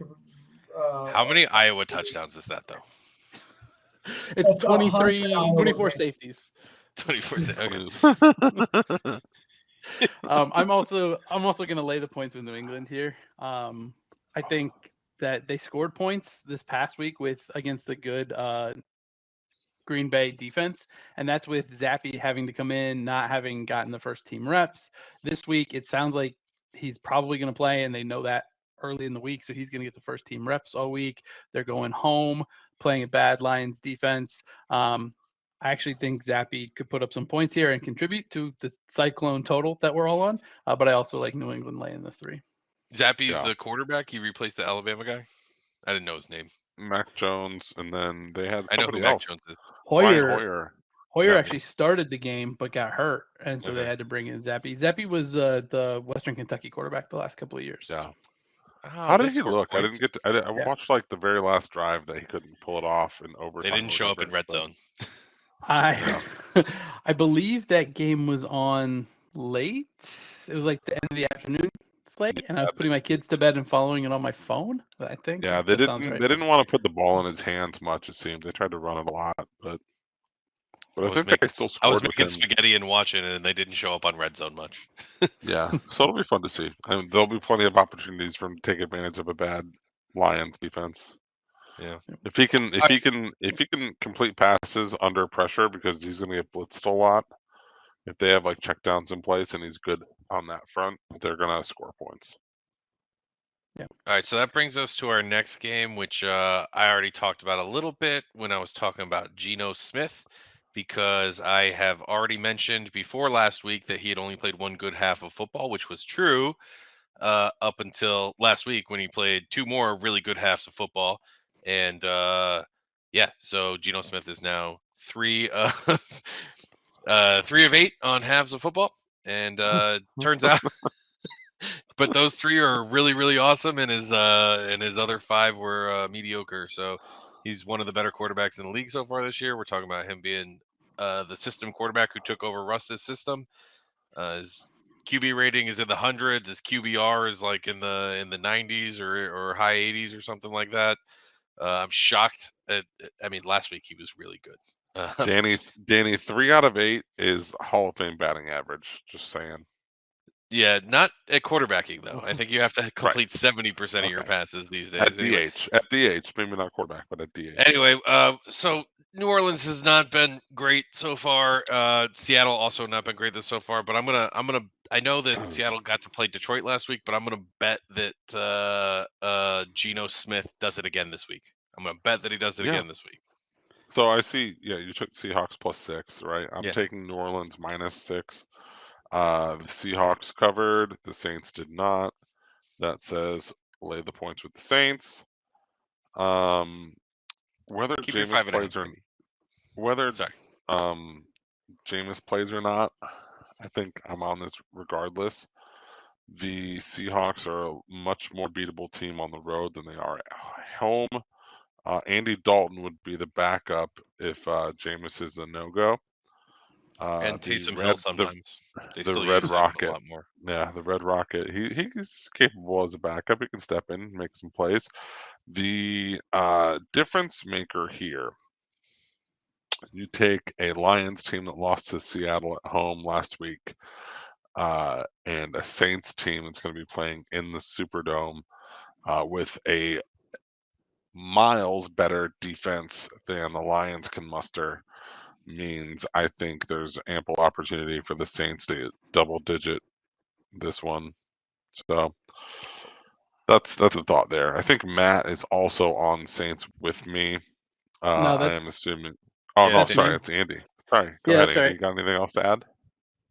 how many Iowa touchdowns is that though? It's 24 safeties. 24 safeties. Okay. I'm also going to lay the points with New England here. I think that they scored points this past week against a good Green Bay defense, and that's with Zappi having to come in, not having gotten the first team reps. This week, it sounds like he's probably going to play, and they know that early in the week, so he's going to get the first team reps all week. They're going home, playing a bad Lions defense. I actually think Zappi could put up some points here and contribute to the Cyclone total that we're all on, but I also like New England laying the 3. Zappi's the quarterback. He replaced the Alabama guy. I didn't know his name. Mac Jones, and then they had I know who Mac Jones is. Hoyer actually started the game but got hurt, and so they had to bring in Zappi. Zappi was the Western Kentucky quarterback the last couple of years. Yeah. Oh, How they did he scored look? I points. didn't get to. I Yeah. watched like the very last drive that he couldn't pull it off in They overtime. didn't or show up in whatever, red but- zone. I I believe that game was on late. It was like the end of the afternoon slate, and I was putting my kids to bed and following it on my phone. I think. Yeah, they that sounds didn't. right. They didn't want to put the ball in his hands much. It seemed they tried to run it a lot, but I think they still I was scored with making him. spaghetti and watching it, and they didn't show up on red zone much. Yeah, so it'll be fun to see. And there'll be plenty of opportunities for him to take advantage of a bad Lions defense. Yeah. If he can complete passes under pressure because he's going to get blitzed a lot. If they have like checkdowns in place and he's good on that front, they're going to score points. All right, so that brings us to our next game, which I already talked about a little bit when I was talking about Geno Smith, because I have already mentioned before last week that he had only played one good half of football, which was true up until last week when he played two more really good halves of football. And yeah, so Geno Smith is now 3 of 8 on halves of football, and turns out. But those 3 are really, really awesome, and his other 5 were mediocre. So he's one of the better quarterbacks in the league so far this year. We're talking about him being the system quarterback who took over Russ's system. His QB rating is in the hundreds. His QBR is like in the 90s or high 80s or something like that. I'm shocked. I mean, last week he was really good. Danny, 3 out of 8 is Hall of Fame batting average. Just saying. Yeah, not at quarterbacking though. I think you have to complete 70% of your Okay. passes these days. At Anyway. DH, maybe not quarterback, but at DH. Anyway, so New Orleans has not been great so far. Seattle also not been great this so far. But I know that Seattle got to play Detroit last week, but I'm gonna bet that Geno Smith does it again this week. I'm gonna bet that he does it again this week. So I see. Yeah, you took Seahawks +6, right? I'm Yeah. taking New Orleans -6. The Seahawks covered. The Saints did not. That says lay the points with the Saints. Whether Keep your Jameis 5.5. plays or whether Sorry. Jameis plays or not, I think I'm on this regardless. The Seahawks are a much more beatable team on the road than they are at home. Andy Dalton would be the backup if Jameis is a no-go. And The Taysom Red, Hill sometimes. They the still Red use him a Rocket. lot more. Yeah, the Red Rocket. He's capable as a backup. He can step in and make some plays. The difference maker here, you take a Lions team that lost to Seattle at home last week, and a Saints team that's going to be playing in the Superdome with a miles better defense than the Lions can muster, means I think there's ample opportunity for the Saints to double digit this one. So that's a thought there. I think Matt is also on Saints with me. No, I am that's assuming. Oh Yeah, no, it's sorry, me. it's Andy. Sorry, go Yeah, ahead, that's Andy. right. You got anything else to add?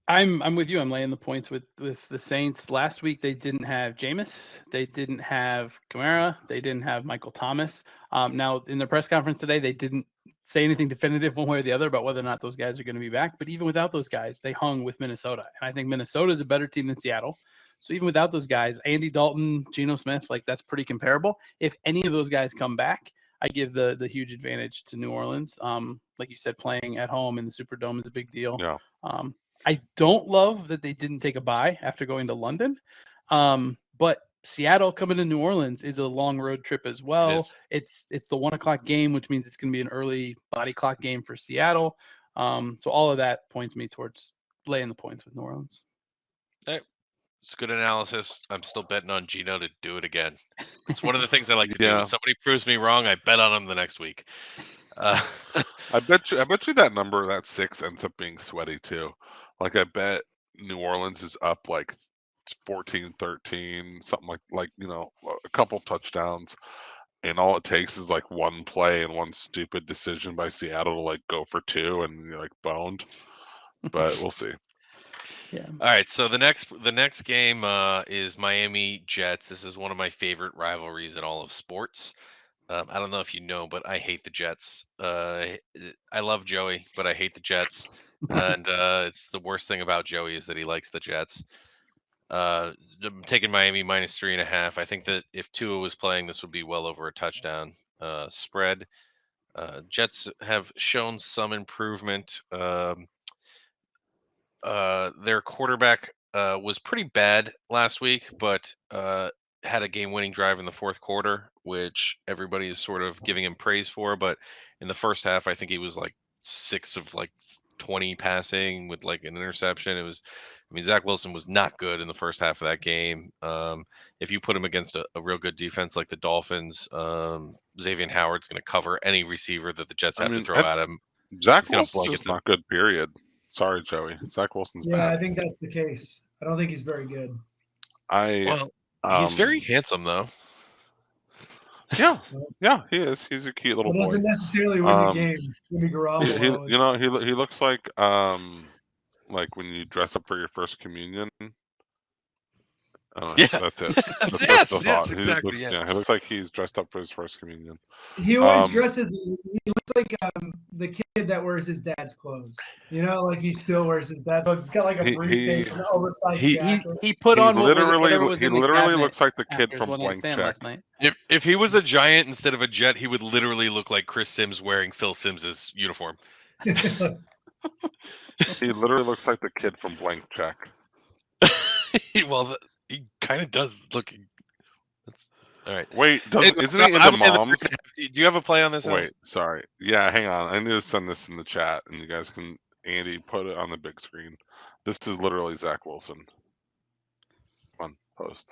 I'm with you. I'm laying the points with the Saints. Last week they didn't have Jameis, they didn't have Kamara, they didn't have Michael Thomas. Now in the press conference today, they didn't say anything definitive one way or the other about whether or not those guys are going to be back. But even without those guys, they hung with Minnesota, and I think Minnesota is a better team than Seattle. So even without those guys, Andy Dalton, Geno Smith, like that's pretty comparable. If any of those guys come back, I give the huge advantage to New Orleans. Like you said, playing at home in the Superdome is a big deal. Yeah. I don't love that they didn't take a bye after going to London. But Seattle coming to New Orleans is a long road trip as well. It's the 1 o'clock game, which means it's going to be an early body clock game for Seattle. So all of that points me towards laying the points with New Orleans. Hey, it's good analysis. I'm still betting on Geno to do it again. It's one of the things I like to do. When somebody proves me wrong, I bet on them the next week. I bet you that number, that 6, ends up being sweaty too. Like I bet New Orleans is up like 14-13, something like a couple touchdowns, and all it takes is like one play and one stupid decision by Seattle to like go for 2 and you're like boned. But we'll see. Yeah. All right, so the next game is Miami Jets. This is one of my favorite rivalries in all of sports. I don't know if you know, but I hate the Jets. I love Joey, but I hate the Jets. And it's the worst thing about Joey is that he likes the Jets. I'm taking Miami minus 3.5. I think that if Tua was playing, this would be well over a touchdown spread. Jets have shown some improvement. Their quarterback was pretty bad last week, but had a game-winning drive in the fourth quarter, which everybody is sort of giving him praise for. But in the first half, I think he was like 6 of like 20 passing with like an interception. Zach Wilson was not good in the first half of that game. If you put him against a real good defense like the Dolphins, Xavier Howard's going to cover any receiver that the Jets have to throw at him. Zach He's gonna Wilson's just not good, period. Sorry, Joey. Zach Wilson's Yeah, bad. I think that's the case. I don't think he's very good. He's very handsome, though. Yeah, he is. He's a cute little It boy. doesn't necessarily win the game. Jimmy Garoppolo. He looks like when you dress up for your first communion. Yeah, that's it. Yes, exactly. He looks like he's dressed up for his first communion. He always dresses. He looks like the kid that wears his dad's clothes. Like he still wears his dad's clothes. He's got like a briefcase and an oversized jacket. He put on literally literally looks like the kid from Blank Check. Last night. If he was a Giant instead of a Jet, he would literally look like Chris Sims wearing Phil Sims's uniform. He literally looks like the kid from Blank Check. Well, he kind of does look. That's all right. Wait, isn't he into moms? Do you have a play on this? Wait, sorry. Yeah, hang on. I need to send this in the chat, and you guys can, Andy, put it on the big screen. This is literally Zack Wilson. On post.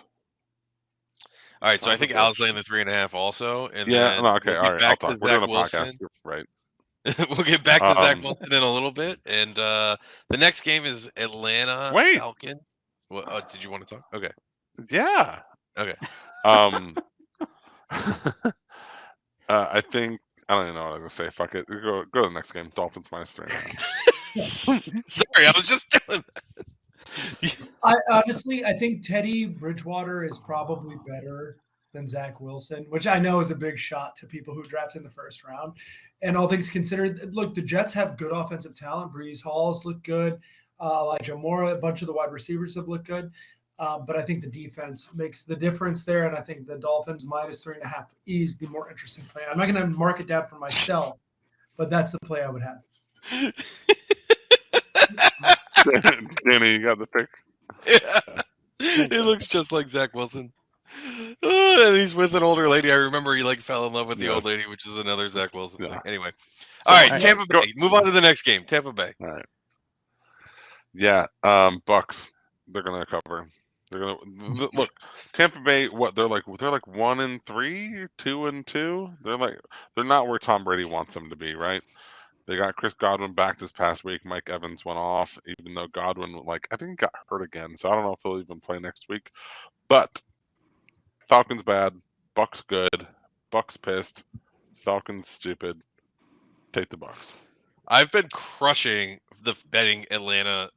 All right, so I think Al's laying the 3.5 also, and okay, all right. I'll talk. We're doing a podcast, right? We'll get back to Zack Wilson in a little bit, and the next game is Atlanta Falcons. What? Did you want to talk? Okay. Yeah. Okay. I think I don't even know what I was gonna say. Fuck it. Go to the next game. Dolphins minus 3.5. Sorry, I was just doing that. I think Teddy Bridgewater is probably better than Zack Wilson, which I know is a big shot to people who draft in the first round. And all things considered, look, the Jets have good offensive talent. Breeze Hall's look good. Elijah Moore, a bunch of the wide receivers have looked good. But I think the defense makes the difference there. And I think the Dolphins minus 3.5 is the more interesting play. I'm not going to mark it down for myself, but that's the play I would have. Danny, you got the pick? Yeah. It looks just like Zack Wilson. And he's with an older lady. I remember he fell in love with the old lady, which is another Zack Wilson thing. Anyway. All right, Tampa Bay. Move on to the next game. Tampa Bay. All right. Yeah, Bucks. They're gonna cover. They're gonna look. Tampa Bay. What they're like 1-3, 2-2. They're not where Tom Brady wants them to be, right? They got Chris Godwin back this past week. Mike Evans went off, even though Godwin I think he got hurt again. So I don't know if he'll even play next week. But Falcons bad, Bucks good, Bucks pissed, Falcons stupid. Take the Bucks. I've been crushing the betting Atlanta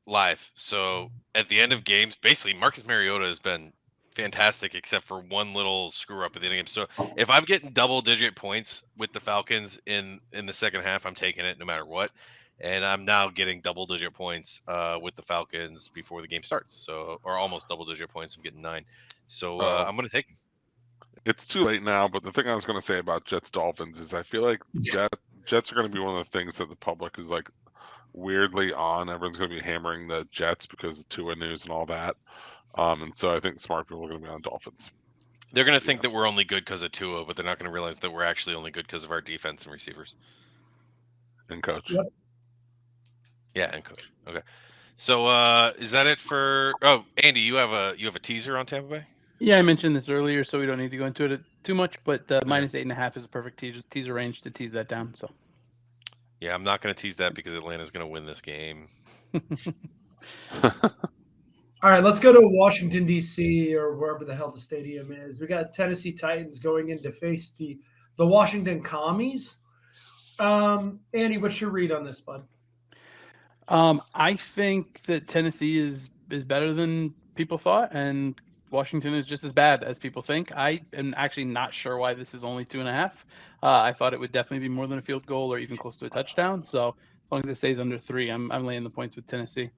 live. So at the end of games, basically Marcus Mariota has been fantastic, except for one little screw up at the end of the game. So if I'm getting double-digit points with the Falcons in the second half, I'm taking it no matter what. And I'm now getting double-digit points with the Falcons before the game starts. So, or almost double-digit points. I'm getting 9. So I'm going to take them. It's too late now, but the thing I was going to say about Jets Dolphins is I feel like Jets are going to be one of the things that the public is weirdly on. Everyone's going to be hammering the Jets because of Tua news and all that. And so I think smart people are going to be on Dolphins. They're going to think that we're only good because of Tua, but they're not going to realize that we're actually only good because of our defense and receivers. And coach. Yep. Yeah, and coach. Okay. So is that it for Andy, you have a teaser on Tampa Bay? Yeah, I mentioned this earlier, so we don't need to go into it too much, but the minus 8.5 is a perfect teaser range to tease that down. So yeah, I'm not going to tease that because Atlanta's going to win this game. All right, let's go to Washington, D.C., or wherever the hell the stadium is. We got Tennessee Titans going in to face the Washington Commies. Andy, what's your read on this, bud? I think that Tennessee is better than people thought, and Washington is just as bad as people think. I am actually not sure why this is only 2.5. I thought it would definitely be more than a field goal or even close to a touchdown. So as long as it stays under 3, I'm laying the points with Tennessee.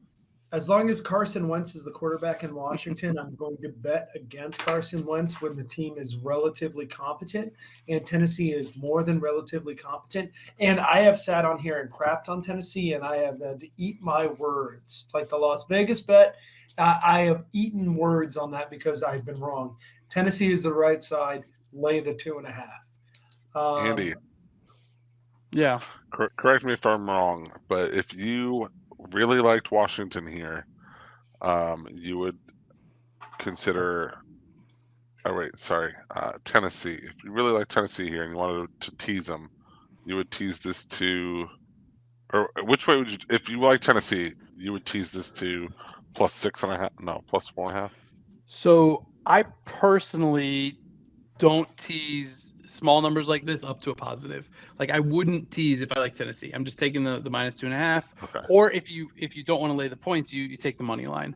As long as Carson Wentz is the quarterback in Washington, I'm going to bet against Carson Wentz when the team is relatively competent, and Tennessee is more than relatively competent. And I have sat on here and crapped on Tennessee, and I have had to eat my words. Like the Las Vegas bet, I have eaten words on that because I've been wrong. Tennessee is the right side. Lay the 2.5. Andy, Yeah. correct me if I'm wrong, but if you really liked Washington here, you would consider. Oh wait, sorry, Tennessee. If you really like Tennessee here and you wanted to tease them, you would tease this to, or which way would you? If you like Tennessee, you would tease this to +6.5. No, +4.5. So I personally don't tease small numbers like this up to a positive. Like I wouldn't tease if I like Tennessee. I'm just taking the -2.5. Okay. Or if you don't want to lay the points, you take the money line.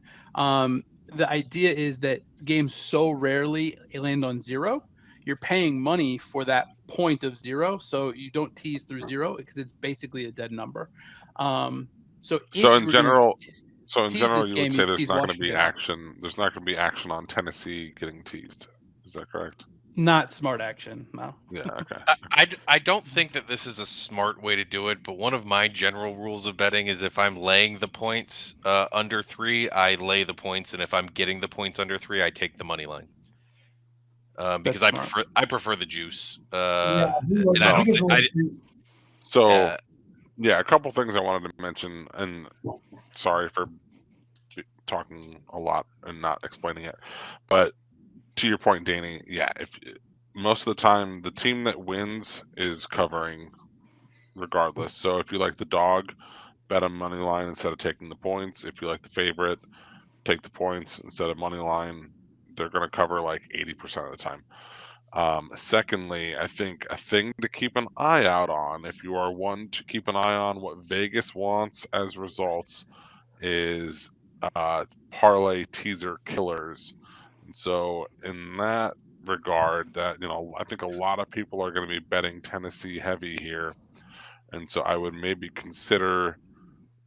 The idea is that games so rarely land on 0. You're paying money for that point of 0, so you don't tease through 0 because it's basically a dead number. So in general, tease this you game, would say you there's tease not going to be Washington up. action. There's not going to be action on Tennessee getting teased. Is that correct? Not smart action, no. Yeah. Okay. I don't think that this is a smart way to do it, but one of my general rules of betting is if I'm laying the points under 3, I lay the points, and if I'm getting the points under 3, I take the money line. Because That's I prefer the juice. Yeah, and I don't doesn't think like juice. So, yeah, a couple things I wanted to mention, and sorry for talking a lot and not explaining it, but to your point, Danny, yeah, if most of the time the team that wins is covering regardless. So if you like the dog, bet on money line instead of taking the points. If you like the favorite, take the points instead of money line. They're going to cover like 80% of the time. Secondly, I think a thing to keep an eye out on, if you are one to keep an eye on what Vegas wants as results, is parlay teaser killers. And so in that regard, that I think a lot of people are going to be betting Tennessee heavy here, and so I would maybe consider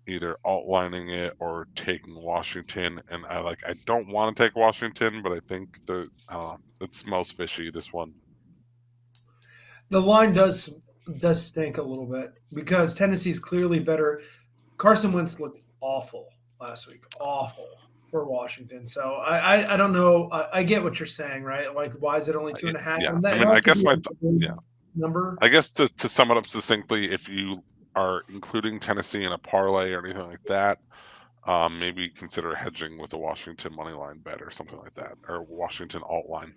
either outlining it or taking Washington. And I don't want to take Washington, but I think it smells fishy, this one. The line does stink a little bit because Tennessee's clearly better. Carson Wentz looked awful last week, awful for Washington. So I don't know. I get what you're saying, right? Like, why is it only 2.5? Yeah. And I mean, I guess number. I guess to sum it up succinctly, if you are including Tennessee in a parlay or anything like that, maybe consider hedging with a Washington money line bet or something like that, or Washington alt line.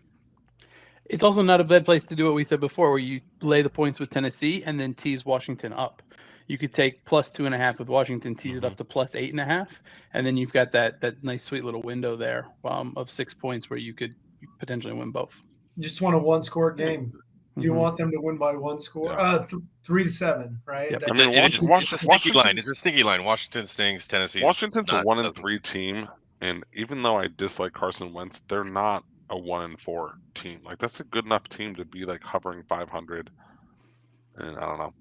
It's also not a bad place to do what we said before, where you lay the points with Tennessee and then tease Washington up. You could take +2.5 with Washington, tease it up to +8.5, and then you've got that nice sweet little window there of 6 points where you could potentially win both. You just want a one-score game. You want them to win by 1 score, 3-7, right? Yep. I mean, it's a sneaky line. It's a sneaky line. Washington stings. Tennessee. Washington's a 1-3 team, and even though I dislike Carson Wentz, they're not a 1-4 team. Like, that's a good enough team to be like hovering 500. And I don't know.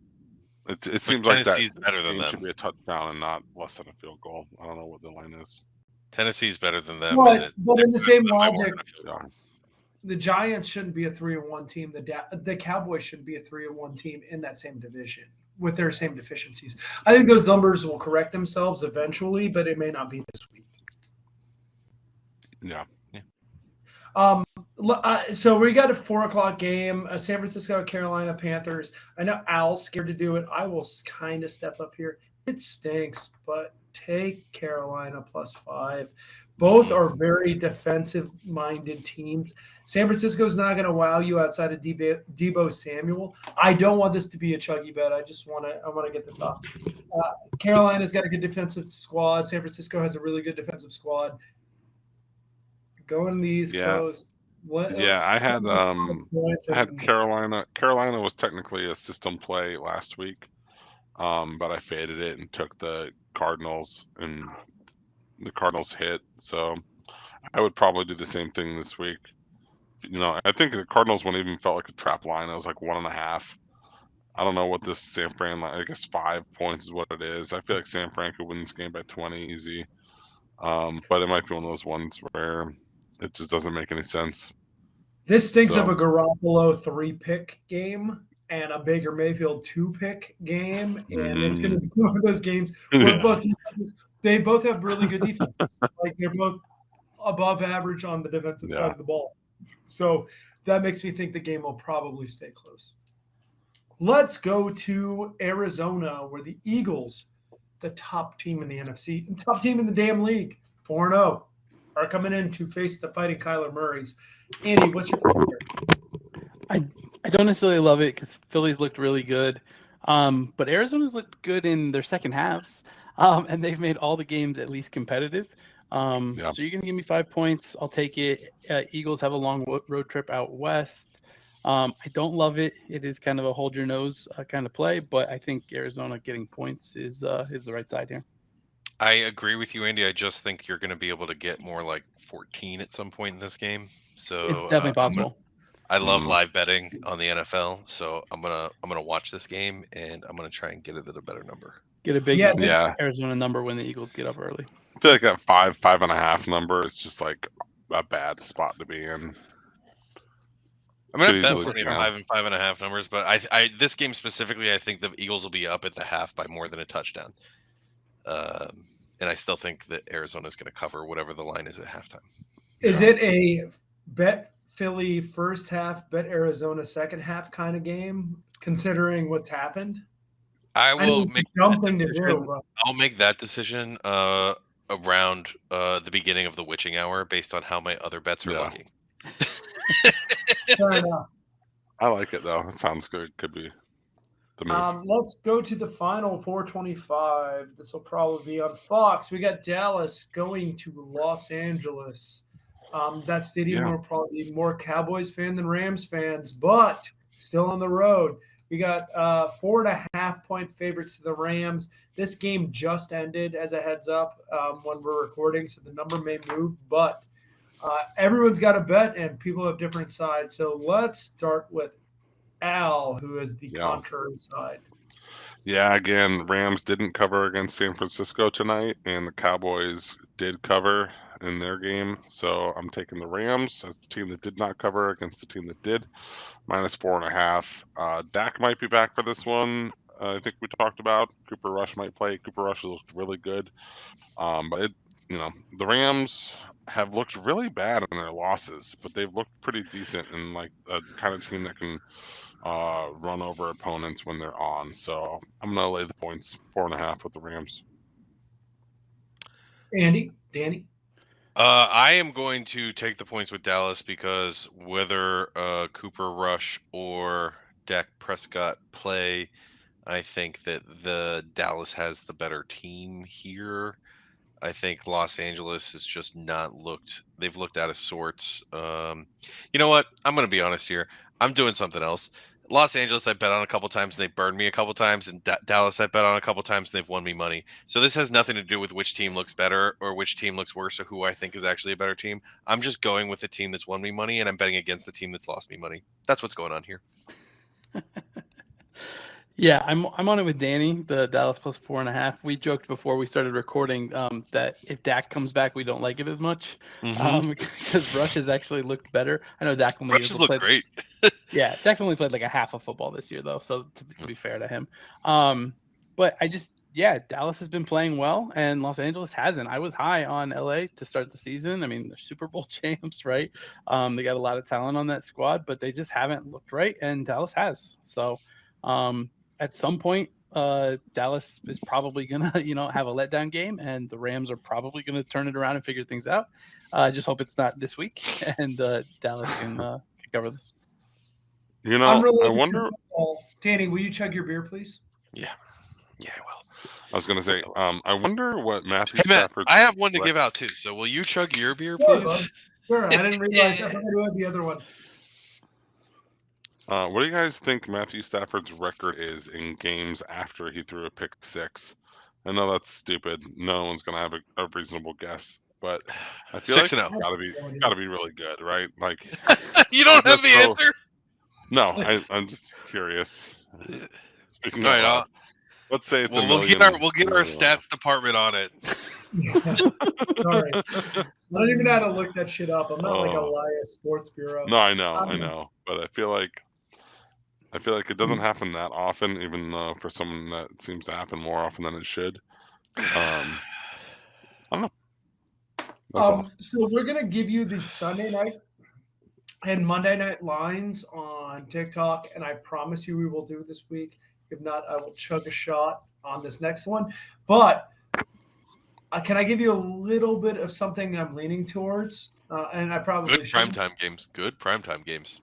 It seems like that better than game them. should be a touchdown and not less than a field goal. I don't know what the line is. Tennessee's better than them. But in the same logic, the Giants shouldn't be a 3-1 team. The Cowboys shouldn't be a 3-1 team in that same division with their same deficiencies. I think those numbers will correct themselves eventually, but it may not be this week. Yeah. So we got a 4:00 game, San Francisco, Carolina Panthers. I know Al's scared to do it. I will kind of step up here. It stinks, but take Carolina +5. Both are very defensive-minded teams. San Francisco's not going to wow you outside of Deebo Samuel. I don't want this to be a chuggy bet. I want to get this off. Carolina's got a good defensive squad. San Francisco has a really good defensive squad. Going to the East Coast. I had Carolina. Carolina was technically a system play last week, but I faded it and took the Cardinals, and the Cardinals hit. So I would probably do the same thing this week. I think the Cardinals one even felt like a trap line. It was like 1.5. I don't know what this San Fran line. I guess 5 points is what it is. I feel like San Fran could win this game by 20 easy. But it might be one of those ones where it just doesn't make any sense. This stinks of So- a Garoppolo 3-pick game and a Baker Mayfield 2-pick game, and it's going to be one of those games where they both have really good defense. Like they're both above average on the defensive side of the ball. So that makes me think the game will probably stay close. Let's go to Arizona, where the Eagles, the top team in the NFC, and top team in the damn league, 4-0, are coming in to face the Fighting Kyler Murrays. Andy, what's your thought here? I don't necessarily love it because Philly's looked really good, but Arizona's looked good in their second halves, and they've made all the games at least competitive. So you're going to give me 5 points. I'll take it. Eagles have a long road trip out west. I don't love it. It is kind of a hold your nose kind of play, but I think Arizona getting points is the right side here. I agree with you, Andy. I just think you're going to be able to get more like 14 at some point in this game. So it's definitely possible. I love live betting on the NFL, so I'm gonna watch this game and I'm gonna try and get it at a better number. Get a big Arizona number when the Eagles get up early. I feel like that 5.5 number is just like a bad spot to be in. I'm gonna bet plenty of 5 and 5.5 numbers, but I this game specifically, I think the Eagles will be up at the half by more than a touchdown. And I still think that Arizona is going to cover whatever the line is at halftime. Is it a bet Philly first half, bet Arizona second half kind of game, considering what's happened? I'll make that decision around the beginning of the witching hour based on how my other bets are looking. Fair enough. I like it though. It sounds good. Could be the move. Let's go to the final 425. This will probably be on Fox. We got Dallas going to Los Angeles. That stadium will probably be more Cowboys fan than Rams fans, but still on the road. We got 4.5 point favorites to the Rams. This game just ended as a heads up when we're recording, so the number may move, but everyone's got a bet and people have different sides. So let's start with Al, who is the contrary side. Yeah, again, Rams didn't cover against San Francisco tonight, and the Cowboys did cover in their game. So I'm taking the Rams as the team that did not cover against the team that did, -4.5. Dak might be back for this one. I think we talked about Cooper Rush might play. Cooper Rush looked really good, but the Rams have looked really bad in their losses, but they've looked pretty decent and like a kind of team that can run over opponents when they're on. So I'm gonna lay the points 4.5 with the Rams. Andy, Danny. I am going to take the points with Dallas because whether Cooper Rush or Dak Prescott play, I think that the Dallas has the better team here. I think Los Angeles has just not looked. They've looked out of sorts. You know what? I'm going to be honest here. I'm doing something else. Los Angeles, I bet on a couple times and they burned me a couple times, and Dallas, I bet on a couple times and they've won me money. So this has nothing to do with which team looks better or which team looks worse or who I think is actually a better team. I'm just going with the team that's won me money, and I'm betting against the team that's lost me money. That's what's going on here. Yeah, I'm on it with Danny, the Dallas +4.5. We joked before we started recording that if Dak comes back, we don't like it as much because Rush has actually looked better. I know Dak only Rush has looked great. Yeah, Dak's only played like a half of football this year, though, so to be fair to him. But Dallas has been playing well, and Los Angeles hasn't. I was high on LA to start the season. I mean, they're Super Bowl champs, right? They got a lot of talent on that squad, but they just haven't looked right, and Dallas has. So at some point, Dallas is probably gonna, have a letdown game, and the Rams are probably gonna turn it around and figure things out. I just hope it's not this week, and Dallas can cover this. I wonder. Danny, will you chug your beer, please? Yeah, I will. I was gonna say, I wonder what Matthew Stafford. I have one to give out too. So will you chug your beer, please? Sure. I didn't realize I had the other one. What do you guys think Matthew Stafford's record is in games after he threw a pick six? I know that's stupid. No one's gonna have a reasonable guess, but I feel 6-0. It's gotta be really good, right? Like you don't have the answer. No, I'm just curious. All right, let's say it's we'll get our stats department on it. Sorry. I don't even know how to look that shit up. I'm not like Oh. Elias Sports Bureau. No, I know, but I feel like it doesn't happen that often, even though for someone that seems to happen more often than it should. I don't know. That's all. So we're gonna give you the Sunday night and Monday night lines on TikTok, and I promise you we will do it this week. If not, I will chug a shot on this next one. But can I give you a little bit of something I'm leaning towards? And I probably Good shouldn't. primetime games. Good primetime games.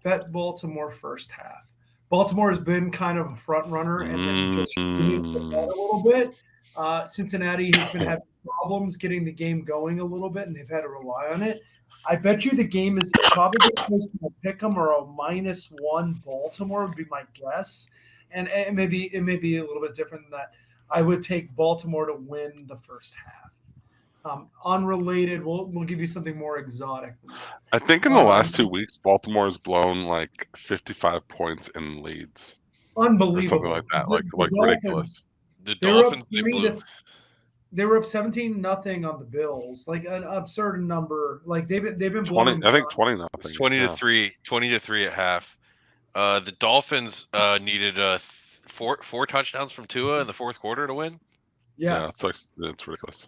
Bet Baltimore first half. Baltimore has been kind of a front runner and then just shooting the bet a little bit. Cincinnati has been having problems getting the game going a little bit, and they've had to rely on it. I bet you the game is probably close to a pick 'em or a -1 Baltimore would be my guess. And it may be a little bit different than that. I would take Baltimore to win the first half. Unrelated, we'll give you something more exotic. I think in the last 2 weeks, Baltimore has blown like 55 points in leads. Unbelievable. Or something like that, like ridiculous. The Dolphins, they were up 17-0 on the Bills, like an absurd number. Like they've been blowing. I think 20-0. 20-3 at half. The Dolphins needed four touchdowns from Tua in the fourth quarter to win. Yeah, it's ridiculous.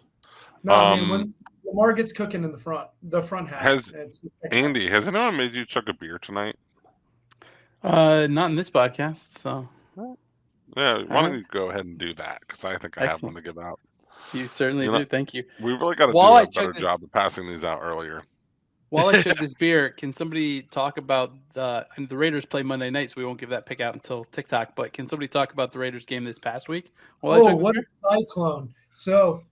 No, I mean, when Lamar gets cooking in the front half. Andy, has anyone made you chug a beer tonight? Not in this podcast, so. Yeah, why don't you go ahead and do that? Because I think I have one to give out. You certainly do. Thank you. We really got to do a better job of passing these out earlier. While I chug this beer, can somebody talk about the Raiders play Monday night, so we won't give that pick out until TikTok, but can somebody talk about the Raiders game this past week? What a cyclone. So,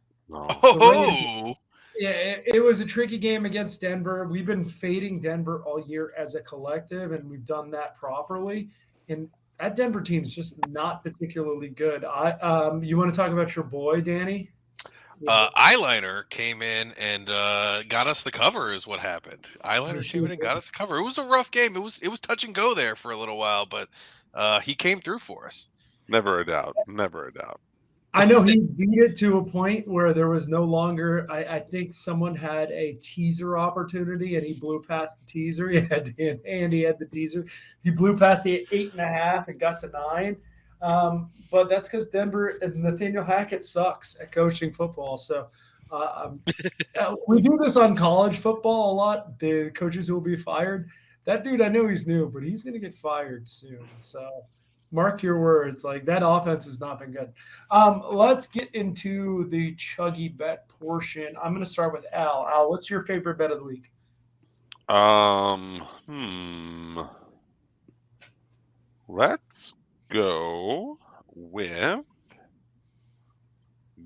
yeah, it was a tricky game against Denver. We've been fading Denver all year as a collective, and we've done that properly. And that Denver team's just not particularly good. You want to talk about your boy, Danny? Eyeliner came in and got us the cover is what happened. Eyeliner came in and got us the cover. It was a rough game. It was touch and go there for a little while, but he came through for us. Never a doubt. Never a doubt. I know he beat it to a point where there was no longer. I think someone had a teaser opportunity and he blew past the teaser. Andy had the teaser. He blew past the 8.5 and got to 9. But that's because Denver and Nathaniel Hackett sucks at coaching football. So we do this on college football a lot. The coaches who will be fired. That dude, I know he's new, but he's going to get fired soon. So mark your words. Like that offense has not been good. Let's get into the Chuggy bet portion. I'm going to start with Al. Al, what's your favorite bet of the week? Let's go with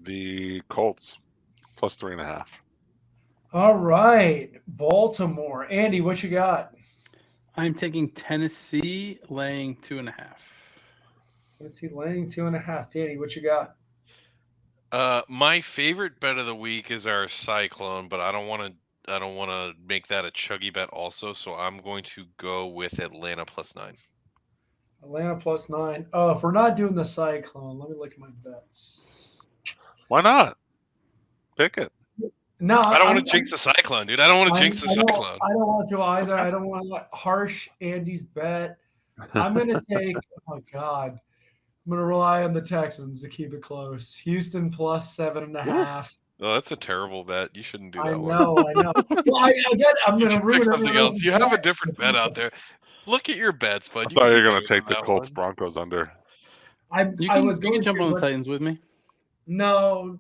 the Colts plus 3.5. All right, Baltimore. Andy, what you got? I'm taking Tennessee laying 2.5. Tennessee laying 2.5. Danny, what you got? My favorite bet of the week is our Cyclone, but I don't want to make that a chuggy bet also, so I'm going to go with Atlanta plus 9. Atlanta plus 9. Oh, if we're not doing the Cyclone, let me look at my bets. Why not? Pick it. No, I don't want to jinx the Cyclone, dude. I don't want to jinx the Cyclone. I don't want to either. I don't want to harsh Andy's bet. I'm going to take, oh my God. I'm going to rely on the Texans to keep it close. Houston plus 7.5. Oh, that's a terrible bet. You shouldn't do that I know. Well, I'm going to ruin something else. You have a different bet out there. Look at your bets, bud. I thought you were going to take the Colts Broncos under. You can jump on the Titans with me. No.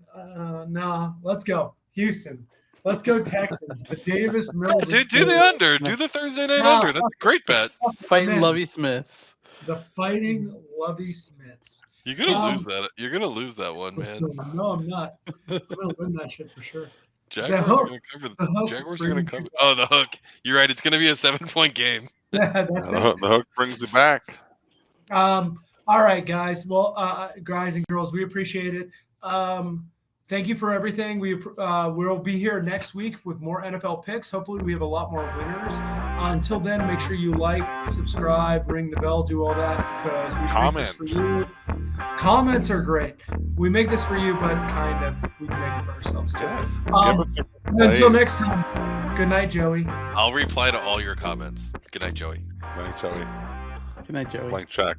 Let's go. Houston. Let's go Texans. The Davis Mills. Do the under. Do the Thursday night under. That's a great bet. Fighting Lovey Smiths. The Fighting Lovey Smiths. You're gonna lose that. You're gonna lose that one, man. No, I'm not. I'm gonna win that shit for sure. Jaguars are gonna cover. Jaguars are gonna cover. Oh, the hook. You're right. It's gonna be a 7-point game. Yeah, that's it. The hook brings it back. All right, guys. Well, guys and girls, we appreciate it. Thank you for everything. We'll be here next week with more NFL picks. Hopefully, we have a lot more winners. Until then, make sure you like, subscribe, ring the bell, do all that because we comment for you. Comments are great. We make this for you, but kind of we can make it for ourselves too. Give us a Until play. next time, good night, Joey. I'll reply to all your comments. Good night, Joey. Thanks, Joey. Good night, Joey. Blank check.